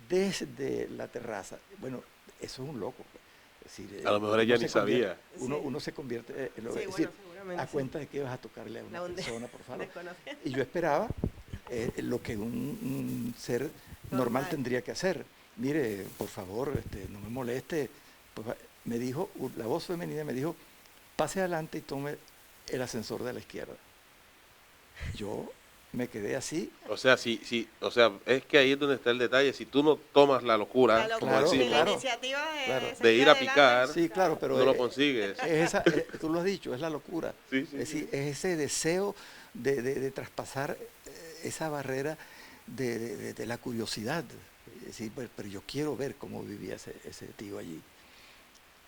C: desde la terraza. Bueno, eso es un loco. Es decir,
D: A lo mejor ella ni sabía.
C: Uno se convierte,
B: Sí,
C: es
B: bueno,
C: decir,
B: seguramente
C: a
B: sí.
C: cuenta de que vas a tocarle a una
B: La
C: persona, por favor.
B: desconocida.
C: Y yo esperaba lo que un ser normal tendría que hacer. Mire, por favor, no me moleste. Pues, me dijo, la voz femenina me dijo, pase adelante y tome el ascensor de la izquierda. Yo me quedé así.
D: O sea, o sea, es que ahí es donde está el detalle. Si tú no tomas la locura,
B: La
D: como
C: Claro,
B: locura,
D: decimos,
B: la
C: claro,
B: iniciativa
C: claro.
D: de ir a
B: salir
D: picar,
B: adelante,
C: Sí, claro, pero
D: no lo consigues.
C: tú lo has dicho, es la locura.
D: Sí, sí,
C: Es decir,
D: sí.
C: es ese deseo de traspasar esa barrera de la curiosidad. Es decir, pero yo quiero ver cómo vivía ese tío allí.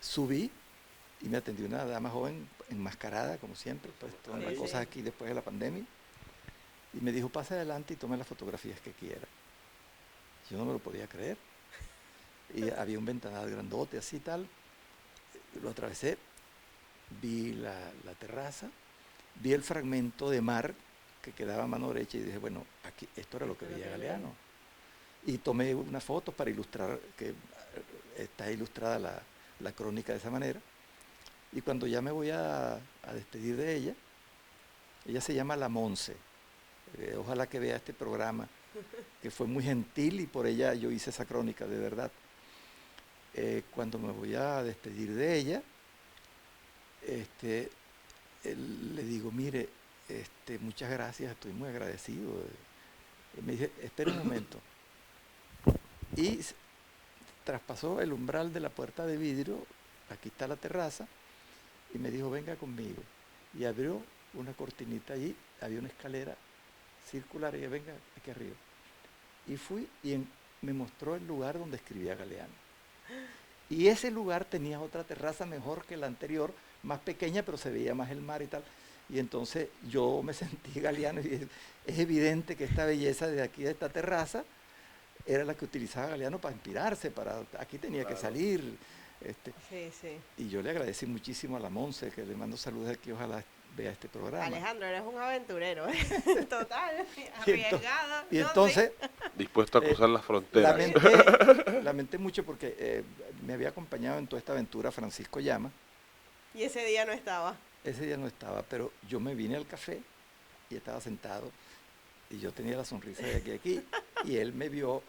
C: Subí y me atendió una dama joven enmascarada, como siempre, pues todas las
B: Sí,
C: cosas
B: sí.
C: aquí después de la pandemia. Y me dijo, pase adelante y tome las fotografías que quiera. Yo no me lo podía creer. Y había un ventanal grandote, así tal. Lo atravesé, vi la terraza, vi el fragmento de mar que quedaba a mano derecha y dije, bueno, aquí esto era lo que veía Galeano. Y tomé unas fotos para ilustrar, que está ilustrada la crónica de esa manera. Y cuando ya me voy a despedir de ella se llama La Monse. Ojalá que vea este programa, que fue muy gentil y por ella yo hice esa crónica, de verdad. Cuando me voy a despedir de ella, le digo, mire, muchas gracias, estoy muy agradecido. Y me dice, espera un momento. Y traspasó el umbral de la puerta de vidrio, aquí está la terraza, y me dijo, venga conmigo. Y abrió una cortinita allí, había una escalera circular, y dije, venga aquí arriba. Y fui y me mostró el lugar donde escribía Galeano. Y ese lugar tenía otra terraza mejor que la anterior, más pequeña, pero se veía más el mar y tal. Y entonces yo me sentí Galeano y es evidente que esta belleza de aquí, de esta terraza, era la que utilizaba Galeano para inspirarse, aquí tenía que salir.
B: Sí, sí.
C: Y yo le agradecí muchísimo a la Monse, que le mando saludos aquí, ojalá vea este programa.
B: Alejandro, eres un aventurero, total,
C: Y
B: arriesgado.
C: Y
B: no,
C: entonces
D: Dispuesto a cruzar las fronteras.
C: lamenté mucho porque me había acompañado en toda esta aventura Francisco Llama.
B: sí. Y ese día no estaba.
C: Ese día no estaba, pero yo me vine al café y estaba sentado y yo tenía la sonrisa de aquí a aquí y él me vio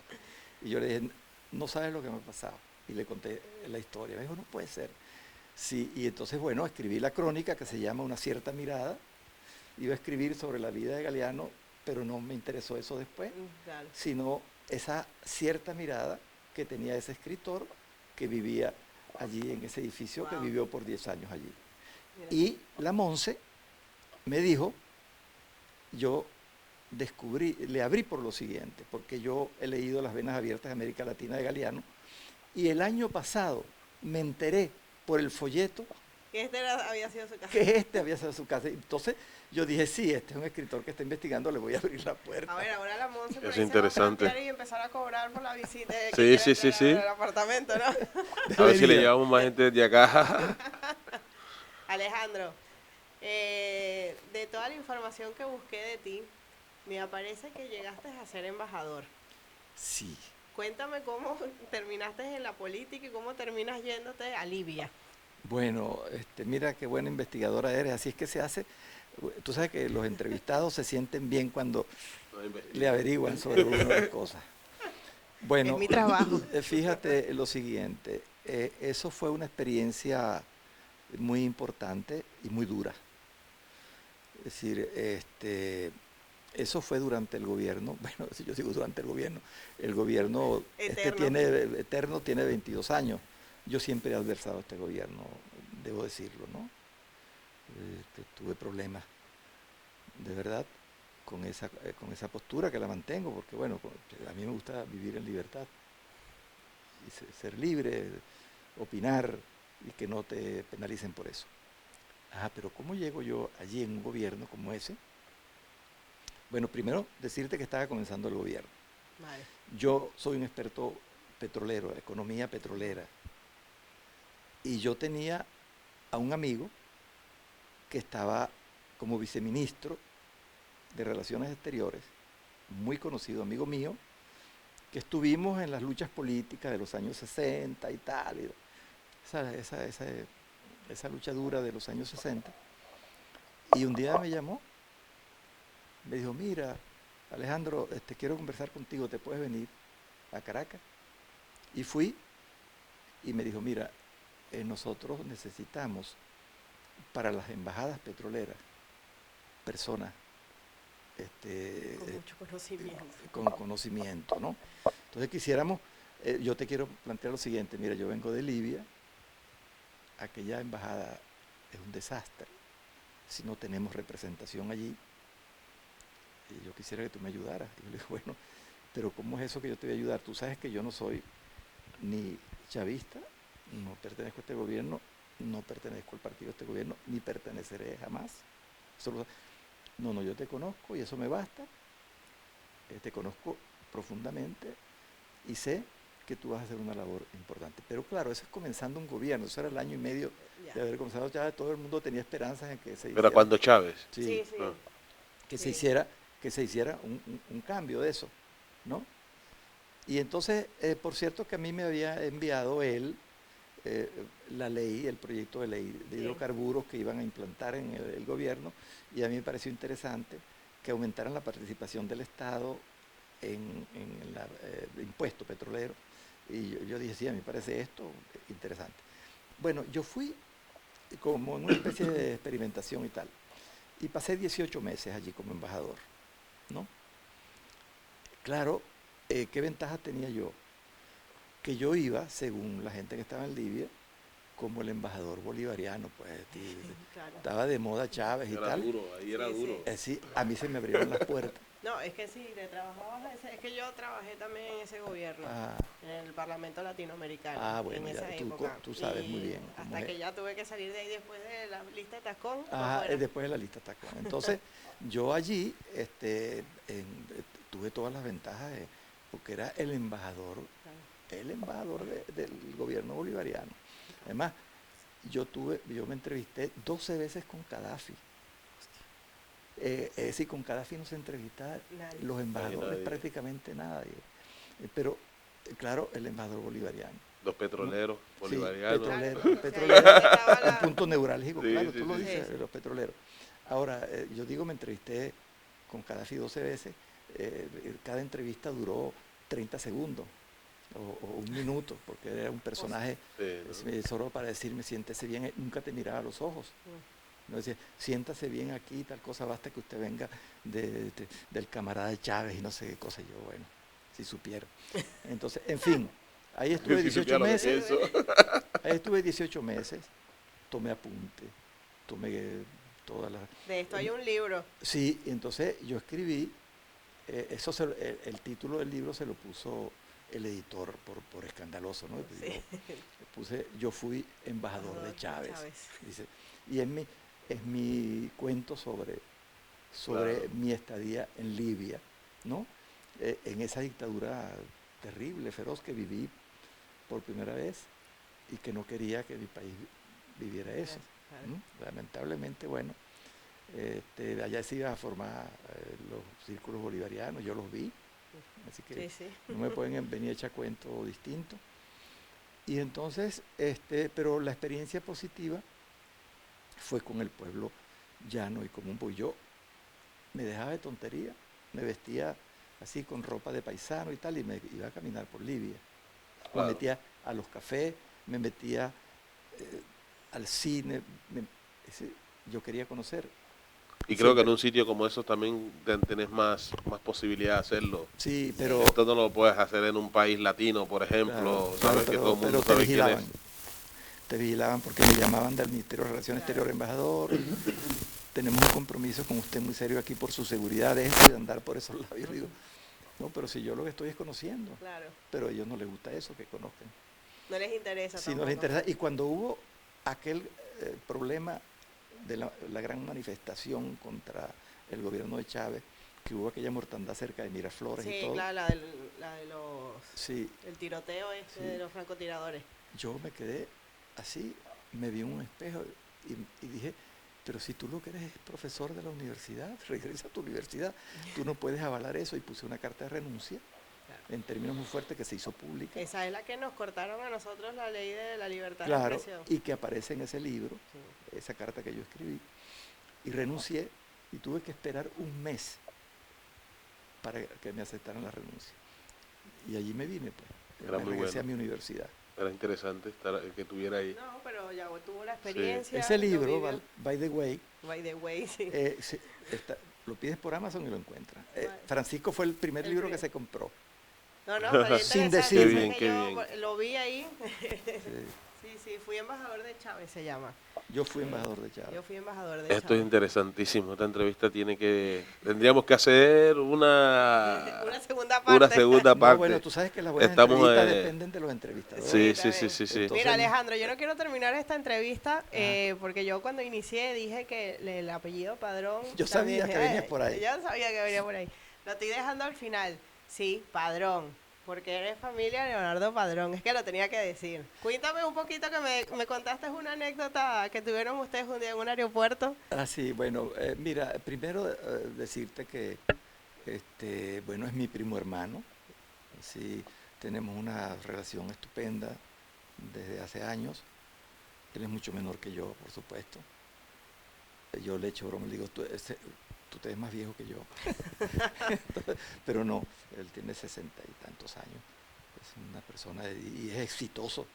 C: y yo le dije, no sabes lo que me ha pasado. Y le conté la historia. Me dijo, no puede ser. Sí, y entonces, bueno, escribí la crónica que se llama Una cierta mirada. Iba a escribir sobre la vida de Galeano, pero no me interesó eso después,
B: Claro.
C: sino esa cierta mirada que tenía ese escritor que vivía allí en ese edificio, que
B: Wow.
C: vivió por 10 años allí.
B: Mira.
C: Y la Monse me dijo, yo le abrí por lo siguiente, porque yo he leído Las venas abiertas de América Latina de Galeano, y el año pasado me enteré por el folleto
B: Que había sido su casa.
C: que este había sido su casa. Entonces yo dije, sí, este es un escritor que está investigando, le voy a abrir la puerta.
B: A ver, ahora la Monse por
D: Es
B: ahí
D: interesante.
B: se va a plantear y empezar a cobrar por la visita.
D: Sí,
B: que
D: sí,
B: quiere
D: sí,
B: entrar
D: sí.
B: al apartamento, ¿no?
D: A ver si le
C: Debería.
D: llevamos más gente desde acá.
B: Alejandro, de toda la información que busqué de ti, me parece que llegaste a ser embajador.
C: Sí.
B: Cuéntame cómo terminaste en la política y cómo terminas yéndote a Libia.
C: Bueno, mira qué buena investigadora eres, así es que se hace. Tú sabes que los entrevistados se sienten bien cuando le averiguan sobre una de las cosas. Bueno,
B: Es mi trabajo.
C: Fíjate lo siguiente, eso fue una experiencia muy importante y muy dura. Es decir, eso fue durante el gobierno, bueno, si yo digo durante el gobierno
B: Eterno.
C: tiene 22 años. Yo siempre he adversado a este gobierno, debo decirlo, ¿no? Tuve problemas, de verdad, con esa postura que la mantengo, porque bueno, a mí me gusta vivir en libertad y ser libre, opinar y que no te penalicen por eso. Pero ¿cómo llego yo allí en un gobierno como ese? Bueno, primero decirte que estaba comenzando el gobierno.
B: Vale.
C: Yo soy un experto petrolero, economía petrolera, y yo tenía a un amigo que estaba como viceministro de Relaciones Exteriores, muy conocido amigo mío, que estuvimos en las luchas políticas de los años 60 y tal, y esa lucha dura de los años 60, y un día me llamó, me dijo, mira, Alejandro, quiero conversar contigo, ¿te puedes venir a Caracas? Y fui, y me dijo, mira, nosotros necesitamos para las embajadas petroleras personas
B: Con mucho conocimiento.
C: con conocimiento, ¿no? Entonces quisiéramos, yo te quiero plantear lo siguiente, mira, yo vengo de Libia, aquella embajada es un desastre, si no tenemos representación allí, y yo quisiera que tú me ayudaras. Y yo le dije, bueno, pero ¿cómo es eso que yo te voy a ayudar? Tú sabes que yo no soy ni chavista, no pertenezco a este gobierno, no pertenezco al partido de este gobierno, ni perteneceré jamás. No, yo te conozco y eso me basta. Te conozco profundamente y sé que tú vas a hacer una labor importante. Pero claro, eso es comenzando un gobierno, eso era el año y medio de haber comenzado. Ya todo el mundo tenía esperanzas en que se hiciera.
D: Era cuando Chávez.
B: Sí.
C: Que se hiciera un cambio de eso, ¿no? Y entonces, por cierto que a mí me había enviado él la ley, el proyecto de ley de hidrocarburos que iban a implantar en el gobierno, y a mí me pareció interesante que aumentaran la participación del Estado en el impuesto petrolero, y yo dije, sí, a mí me parece esto interesante. Bueno, yo fui como en una especie de experimentación y tal, y pasé 18 meses allí como embajador, ¿no? Claro, ¿qué ventaja tenía yo? Que yo iba, según la gente que estaba en Libia, como el embajador bolivariano, pues,
B: Claro.
C: estaba de moda Chávez y tal.
D: Ahí era duro.
C: Sí, a mí se me abrieron las puertas.
B: No, es que sí, es que yo trabajé también en ese gobierno, en el Parlamento Latinoamericano.
C: Bueno,
B: en esa
C: ya
B: época.
C: tú sabes muy bien.
B: Hasta que ya tuve que salir de ahí después de la lista de Tacón.
C: Después de la lista Tacón. Entonces, yo allí tuve todas las ventajas, porque era el embajador del gobierno bolivariano. Además, yo me entrevisté 12 veces con Gaddafi. Es decir, con Gaddafi no se entrevistaba
B: Nadie.
C: los embajadores,
D: Nadie.
C: prácticamente nadie. Pero, claro, el embajador bolivariano.
D: Los petroleros
C: Sí,
D: bolivarianos.
C: petroleros,
B: Claro.
C: petroleros.
B: Sí, ahí estaba
C: Un
B: la-
C: punto neurálgico,
D: Sí,
C: claro,
D: sí,
C: tú lo
D: sí.
C: dices,
B: Sí, sí.
C: los petroleros. Ahora, yo digo, me entrevisté con Gaddafi 12 veces, cada entrevista duró 30 segundos o un minuto, porque era un personaje
D: Sí, ¿no?
C: solo para decirme, siéntese bien, nunca te miraba a los ojos. No decía, siéntase bien aquí, tal cosa, basta que usted venga del camarada de Chávez y no sé qué cosa. Yo, bueno, si supiera. Entonces, en fin, ahí estuve
D: Si
C: 18
D: supiera lo que
C: meses.
D: pienso.
C: Ahí estuve 18 meses, tomé apunte, tomé todas las...
B: De esto hay un libro.
C: Sí, entonces yo escribí, el título del libro se lo puso el editor por escandaloso, ¿no?
B: Sí.
C: Yo fui embajador de Chávez, dice, y es mi cuento sobre
D: Claro.
C: mi estadía en Libia, ¿no? En esa dictadura terrible, feroz que viví por primera vez y que no quería que mi país viviera eso.
B: Claro.
C: Lamentablemente, bueno, allá se iban a formar los círculos bolivarianos, yo los vi, así que
B: Sí, sí.
C: no me pueden venir a echar cuento distinto. Y entonces, pero la experiencia positiva fue con el pueblo llano y común, porque yo me dejaba de tontería, me vestía así con ropa de paisano y tal, y me iba a caminar por Libia.
D: Claro.
C: Me metía a los cafés, me metía al cine, yo quería conocer.
D: Y creo que
C: Siempre.
D: en un sitio como eso también tenés más posibilidad de hacerlo.
C: Sí, pero...
D: Esto no lo puedes hacer en un país latino, por ejemplo, sabes que todo el mundo
C: te
D: sabe quién
C: vigilaban.
D: es.
C: Te vigilaban porque me llamaban del Ministerio de Relaciones Exteriores, embajador. Tenemos un compromiso con usted muy serio aquí por su seguridad, déjese de andar por esos labios. Digo, no, pero si yo lo que estoy es conociendo.
B: Claro.
C: Pero a ellos no les gusta eso, que conozcan.
B: No les interesa.
C: Sí, no les interesa. Y cuando hubo aquel problema de la gran manifestación contra el gobierno de Chávez, que hubo aquella mortandad cerca de Miraflores y
B: Sí,
C: todo.
B: claro, la de los...
C: Sí,
B: El tiroteo
C: Sí.
B: de los francotiradores.
C: yo me quedé así, me vi en un espejo y dije, pero si tú lo que eres es profesor de la universidad, regresa a tu universidad, tú no puedes avalar eso. Y puse una carta de renuncia,
B: Claro.
C: en términos muy fuertes, que se hizo pública.
B: Esa es la que nos cortaron a nosotros la ley de la libertad de
C: Claro,
B: expresión.
C: y que aparece en ese libro,
B: Sí.
C: esa carta que yo escribí, y renuncié y tuve que esperar un mes para que me aceptaran la renuncia. Y allí me vine, pues,
D: Era
C: me
D: muy
C: regresé
D: bueno.
C: a mi universidad.
D: Era interesante que estuviera ahí.
B: No, pero ya tuvo la experiencia.
C: Ese
B: lo
C: libro,
B: vivió.
C: by the way,
B: By the way, sí.
C: lo pides por Amazon y lo encuentras.
B: Vale.
C: Francisco fue el primer
B: El
C: libro que
B: primer.
C: se compró.
B: No, pero
C: Sin
B: interesante,
C: decir.
B: o
C: Qué
B: sea
D: bien,
B: que
D: qué
B: yo
D: bien.
B: lo vi ahí.
C: Sí,
B: Sí, fui embajador de Chávez, se llama.
C: yo fui embajador de Chávez.
B: Yo fui embajador de
D: Esto es
B: Chávez.
D: interesantísimo. Esta entrevista tendríamos que hacer
B: Una segunda parte.
D: una segunda
C: No,
D: parte.
C: bueno, tú sabes que las buenas
D: Estamos,
C: entrevistas dependen de los entrevistadores.
D: Sí,
B: Sí,
D: sí, sí, sí, sí.
C: Entonces,
B: Mira, Alejandro, yo no quiero terminar esta entrevista
C: Ajá.
B: porque yo cuando inicié dije que el apellido Padrón...
C: Yo sabía que venías por ahí.
B: Yo sabía que venía por ahí. Lo estoy dejando al final. Sí, Padrón. Porque eres familia de Leonardo Padrón. Es que lo tenía que decir. Cuéntame un poquito que me contaste una anécdota que tuvieron ustedes un día en un aeropuerto.
C: Ah, sí, bueno, mira, primero decirte que, bueno, es mi primo hermano. Sí, tenemos una relación estupenda desde hace años. Él es mucho menor que yo, por supuesto. Yo le echo broma, le digo, tú te ves más viejo que yo. Pero no, él tiene 60 y tantos años. Es una persona y es exitoso.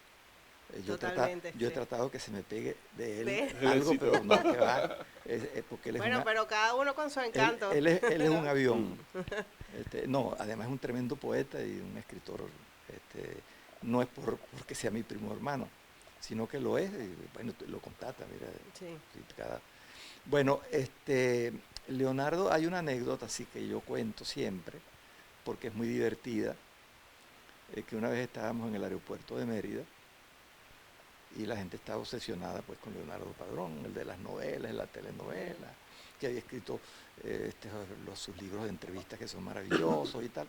B: Totalmente,
C: Yo he
B: sí.
C: tratado que se me pegue de él
B: ¿Ve?
C: algo,
D: Éxito.
C: pero no, que va. Porque él es
B: Bueno, pero cada uno con su encanto.
C: él es un avión. No, además es un tremendo poeta y un escritor. No es porque sea mi primo hermano, sino que lo es. Y, bueno, lo contata, mira.
B: Sí.
C: Bueno, Leonardo, hay una anécdota así que yo cuento siempre, porque es muy divertida, que una vez estábamos en el aeropuerto de Mérida y la gente estaba obsesionada pues con Leonardo Padrón, el de las novelas, la telenovela, que había escrito sus libros de entrevistas que son maravillosos y tal.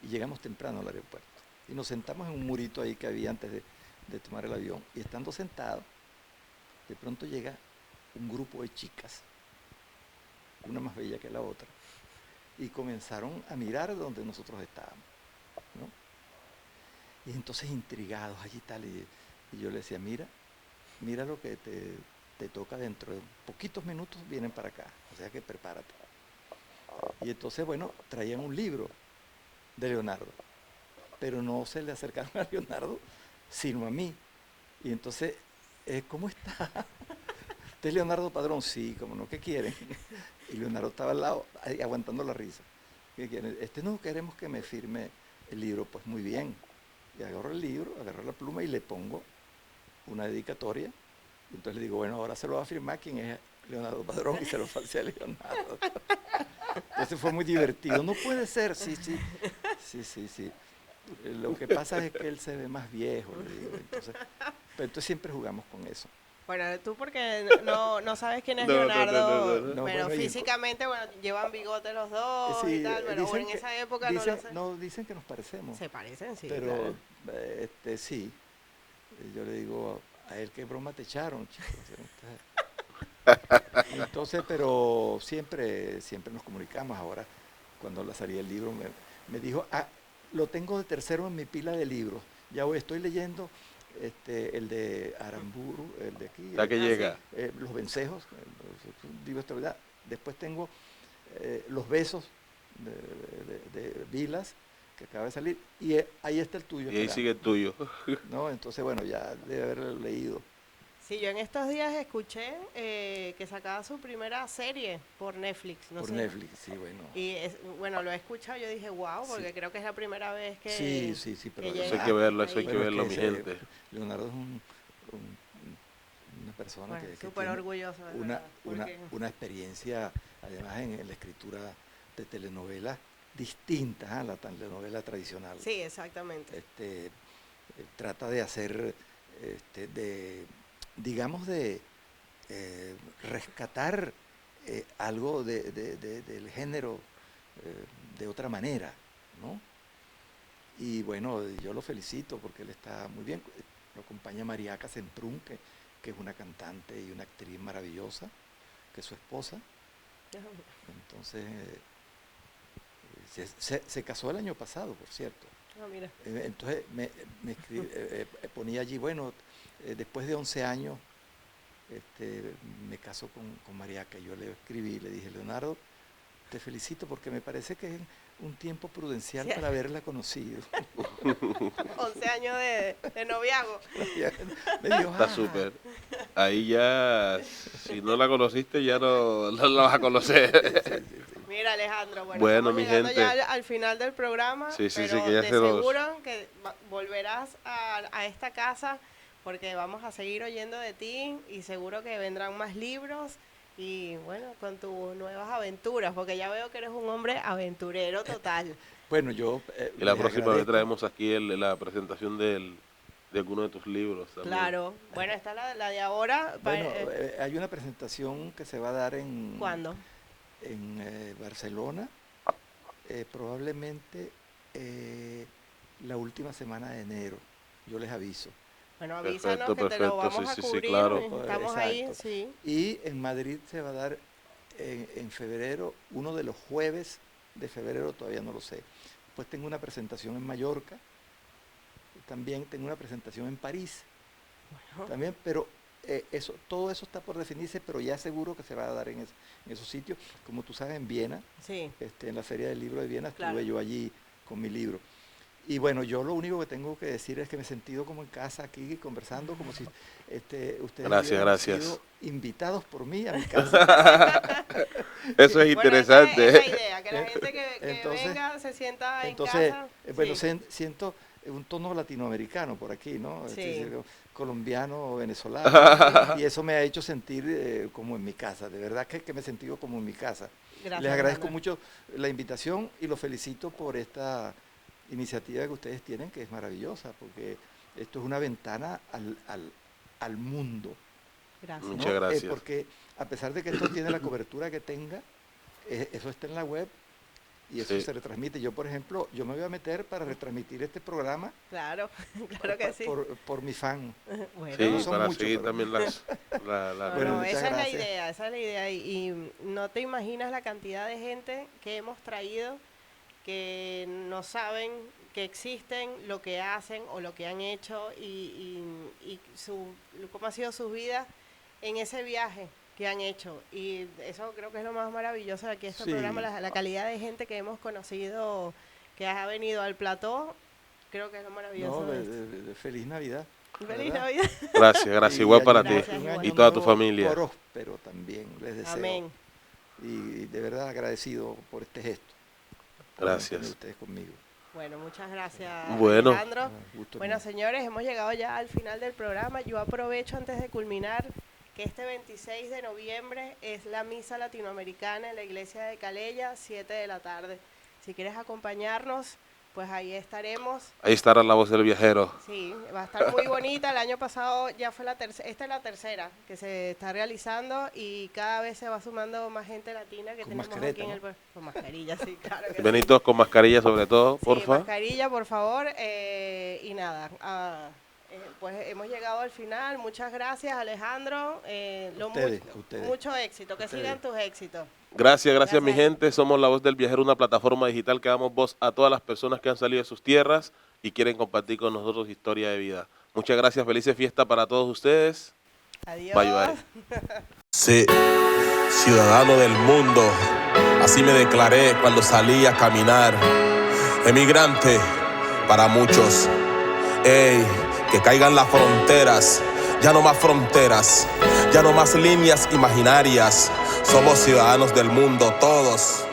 C: Y llegamos temprano al aeropuerto y nos sentamos en un murito ahí que había antes de tomar el avión, y estando sentados, de pronto llega un grupo de chicas una más bella que la otra, y comenzaron a mirar donde nosotros estábamos, ¿no? Y entonces intrigados allí tal, y yo le decía, mira lo que te toca dentro de poquitos minutos, vienen para acá, o sea que prepárate. Y entonces, bueno, traían un libro de Leonardo, pero no se le acercaron a Leonardo, sino a mí. Y entonces, ¿cómo está? ¿Usted es Leonardo Padrón? Sí, como no, ¿qué quieren? Y Leonardo estaba al lado, ahí, aguantando la risa. ¿Qué quieren? No, queremos que me firme el libro. Pues muy bien. Y agarro el libro, agarro la pluma y le pongo una dedicatoria. Y entonces le digo, bueno, ahora se lo va a firmar quien es Leonardo Padrón, y se lo falsé a Leonardo. Entonces fue muy divertido. No puede ser, sí. Lo que pasa es que él se ve más viejo, le digo. Pero entonces siempre jugamos con eso.
B: Bueno, tú porque no sabes quién es
D: No,
B: Leonardo,
D: no.
B: pero
C: bueno,
B: físicamente, bueno, llevan bigote los dos y
C: sí,
B: tal, pero bueno, en esa época no lo sé.
C: No, dicen que nos parecemos.
B: Se parecen, sí,
C: Pero,
B: claro.
C: sí. Yo le digo a él, ¿qué broma te echaron, chicos? Entonces, pero siempre nos comunicamos. Ahora, cuando la salí del libro, me dijo, lo tengo de tercero en mi pila de libros. Ya estoy leyendo el de Aramburu, el de aquí.
D: La que llega.
C: Los vencejos, un libro extraordinario. Después tengo Los besos de Vilas, que acaba de salir, y ahí está el tuyo.
D: Y ahí sigue el tuyo.
C: ¿No? Entonces, bueno, ya debe haberlo leído.
B: Sí, yo en estos días escuché que sacaba su primera serie por Netflix, no
C: Por
B: sé.
C: Netflix, sí, bueno.
B: Y bueno, lo he escuchado, yo dije, wow, porque
C: Sí.
B: creo que es la primera vez que
C: Sí, pero
B: que
D: Eso hay
B: llega
D: que verlo,
B: ahí.
D: eso hay que
C: bueno,
D: verlo,
C: es
D: mi
C: que
D: gente.
C: Leonardo es una persona
B: Bueno,
C: que
B: súper
C: tiene
B: orgulloso, de verdad, porque
C: una experiencia, además en la escritura de telenovelas distintas a la telenovela tradicional.
B: sí, exactamente.
C: Trata de hacer, digamos, de rescatar algo del género de otra manera, ¿no? Y bueno, yo lo felicito porque él está muy bien. Lo acompaña Mariaca Semprún, que es una cantante y una actriz maravillosa, que es su esposa. Entonces, se casó el año pasado, por cierto.
B: Ah, mira.
C: Entonces ponía allí, bueno, después de 11 años me caso con Mariaca. Yo le escribí, le dije, Leonardo, te felicito porque me parece que es un tiempo prudencial
B: Sí.
C: para haberla conocido.
B: 11 años de noviazgo.
C: Me dijo,
D: Está súper. Ahí ya, si no la conociste, ya no la vas a conocer.
B: Mira, Alejandro, bueno,
D: Bueno,
B: estamos
D: mi
B: llegando
D: gente.
B: ya al final del programa,
D: Sí,
B: pero
D: que ya
B: de
D: se nos...
B: seguro que volverás a esta casa porque vamos a seguir oyendo de ti y seguro que vendrán más libros y bueno, con tus nuevas aventuras, porque ya veo que eres un hombre aventurero total.
C: bueno, yo
D: Y la
C: les
D: próxima vez
C: agradezco.
D: traemos aquí la presentación de alguno de tus libros también.
B: Claro, bueno, está la de ahora.
C: Bueno, hay una presentación que se va a dar
B: ¿Cuándo?
C: en Barcelona, probablemente la última semana de enero. Yo les aviso.
B: Bueno, avísanos que te
D: Perfecto,
B: lo vamos a
D: sí,
B: cubrir,
D: claro.
B: estamos ahí,
C: Exacto.
B: sí.
C: Y en Madrid se va a dar en febrero, uno de los jueves de febrero, todavía no lo sé. Después tengo una presentación en Mallorca, también tengo una presentación en París, también, pero todo eso está por definirse, pero ya seguro que se va a dar en esos sitios. Como tú sabes, en Viena,
B: Sí.
C: en la Feria del Libro de Viena,
B: Claro.
C: estuve yo allí con mi libro. Y bueno, yo lo único que tengo que decir es que me he sentido como en casa aquí conversando, como si ustedes hubieran sido invitados por mí a mi casa.
D: Eso es
B: Bueno,
D: interesante.
B: esa es la idea, que la gente que
C: Entonces-
B: venga se sienta en
C: Entonces,
B: casa.
C: bueno,
B: sí.
C: siento un tono latinoamericano por aquí, ¿no?
B: Sí.
C: Decir, colombiano o venezolano. Y eso me ha hecho sentir como en mi casa. De verdad que me he sentido como en mi casa.
B: Gracias,
C: Les agradezco
B: Leonardo.
C: mucho la invitación y los felicito por esta iniciativa que ustedes tienen, que es maravillosa, porque esto es una ventana al mundo.
B: Gracias.
D: Muchas gracias.
C: Porque a pesar de que esto tiene la cobertura que tenga, eso está en la web y eso se retransmite. Yo, por ejemplo, yo me voy a meter para retransmitir este programa.
B: Claro, claro que sí.
C: Por mi fan.
B: Bueno,
D: Sí,
C: no son
D: para
C: muchos,
D: seguir
C: pero...
D: también
C: Bueno,
B: no,
C: muchas
B: esa
C: gracias.
B: es la idea, esa es la idea. Y no te imaginas la cantidad de gente que hemos traído que no saben que existen, lo que hacen o lo que han hecho y cómo ha sido su vida en ese viaje que han hecho. Y eso creo que es lo más maravilloso de aquí este
C: Sí.
B: programa, la calidad de gente que hemos conocido, que ha venido al plató, creo que es lo maravilloso
C: No,
B: de esto.
C: feliz Navidad.
B: Feliz
C: ¿verdad?
B: Navidad.
D: Gracias,
C: Y
D: igual para
C: año
D: ti
C: nuevo- un
B: Gracias,
D: y
C: año
D: toda tu
C: nuevo
D: familia.
C: próspero también, les deseo.
B: Amén.
C: Y de verdad agradecido por este gesto. por
D: Gracias.
C: mantener ustedes conmigo.
B: Bueno, muchas gracias,
D: Bueno.
B: Alejandro.
C: Gusto
B: Bueno,
C: mío.
B: señores, hemos llegado ya al final del programa. Yo aprovecho antes de culminar que este 26 de noviembre es la misa latinoamericana en la iglesia de Calella, 7 de la tarde. Si quieres acompañarnos, pues ahí estaremos.
D: Ahí estará la voz del viajero.
B: Sí, va a estar muy bonita. El año pasado ya fue esta es la tercera que se está realizando y cada vez se va sumando más gente latina que
C: Con
B: tenemos
C: mascareta,
B: aquí en
C: ¿no?
B: el... Con mascarilla, sí, claro que sí.
D: Benitos con mascarilla sobre todo,
B: Sí,
D: porfa.
B: mascarilla, por favor. Y nada, pues hemos llegado al final. Muchas gracias, Alejandro.
C: Ustedes.
B: Mucho éxito, que
C: Ustedes.
B: sigan tus éxitos.
D: Gracias mi
B: Gracias.
D: gente. Somos La Voz del Viajero, una plataforma digital que damos voz a todas las personas que han salido de sus tierras y quieren compartir con nosotros historia de vida. Muchas gracias, felices fiestas para todos ustedes.
B: Adiós.
D: Bye, bye.
A: Sí, ciudadano del mundo, así me declaré cuando salí a caminar. Emigrante para muchos. Ey, que caigan las fronteras, ya no más fronteras, ya no más líneas imaginarias. Somos ciudadanos del mundo todos.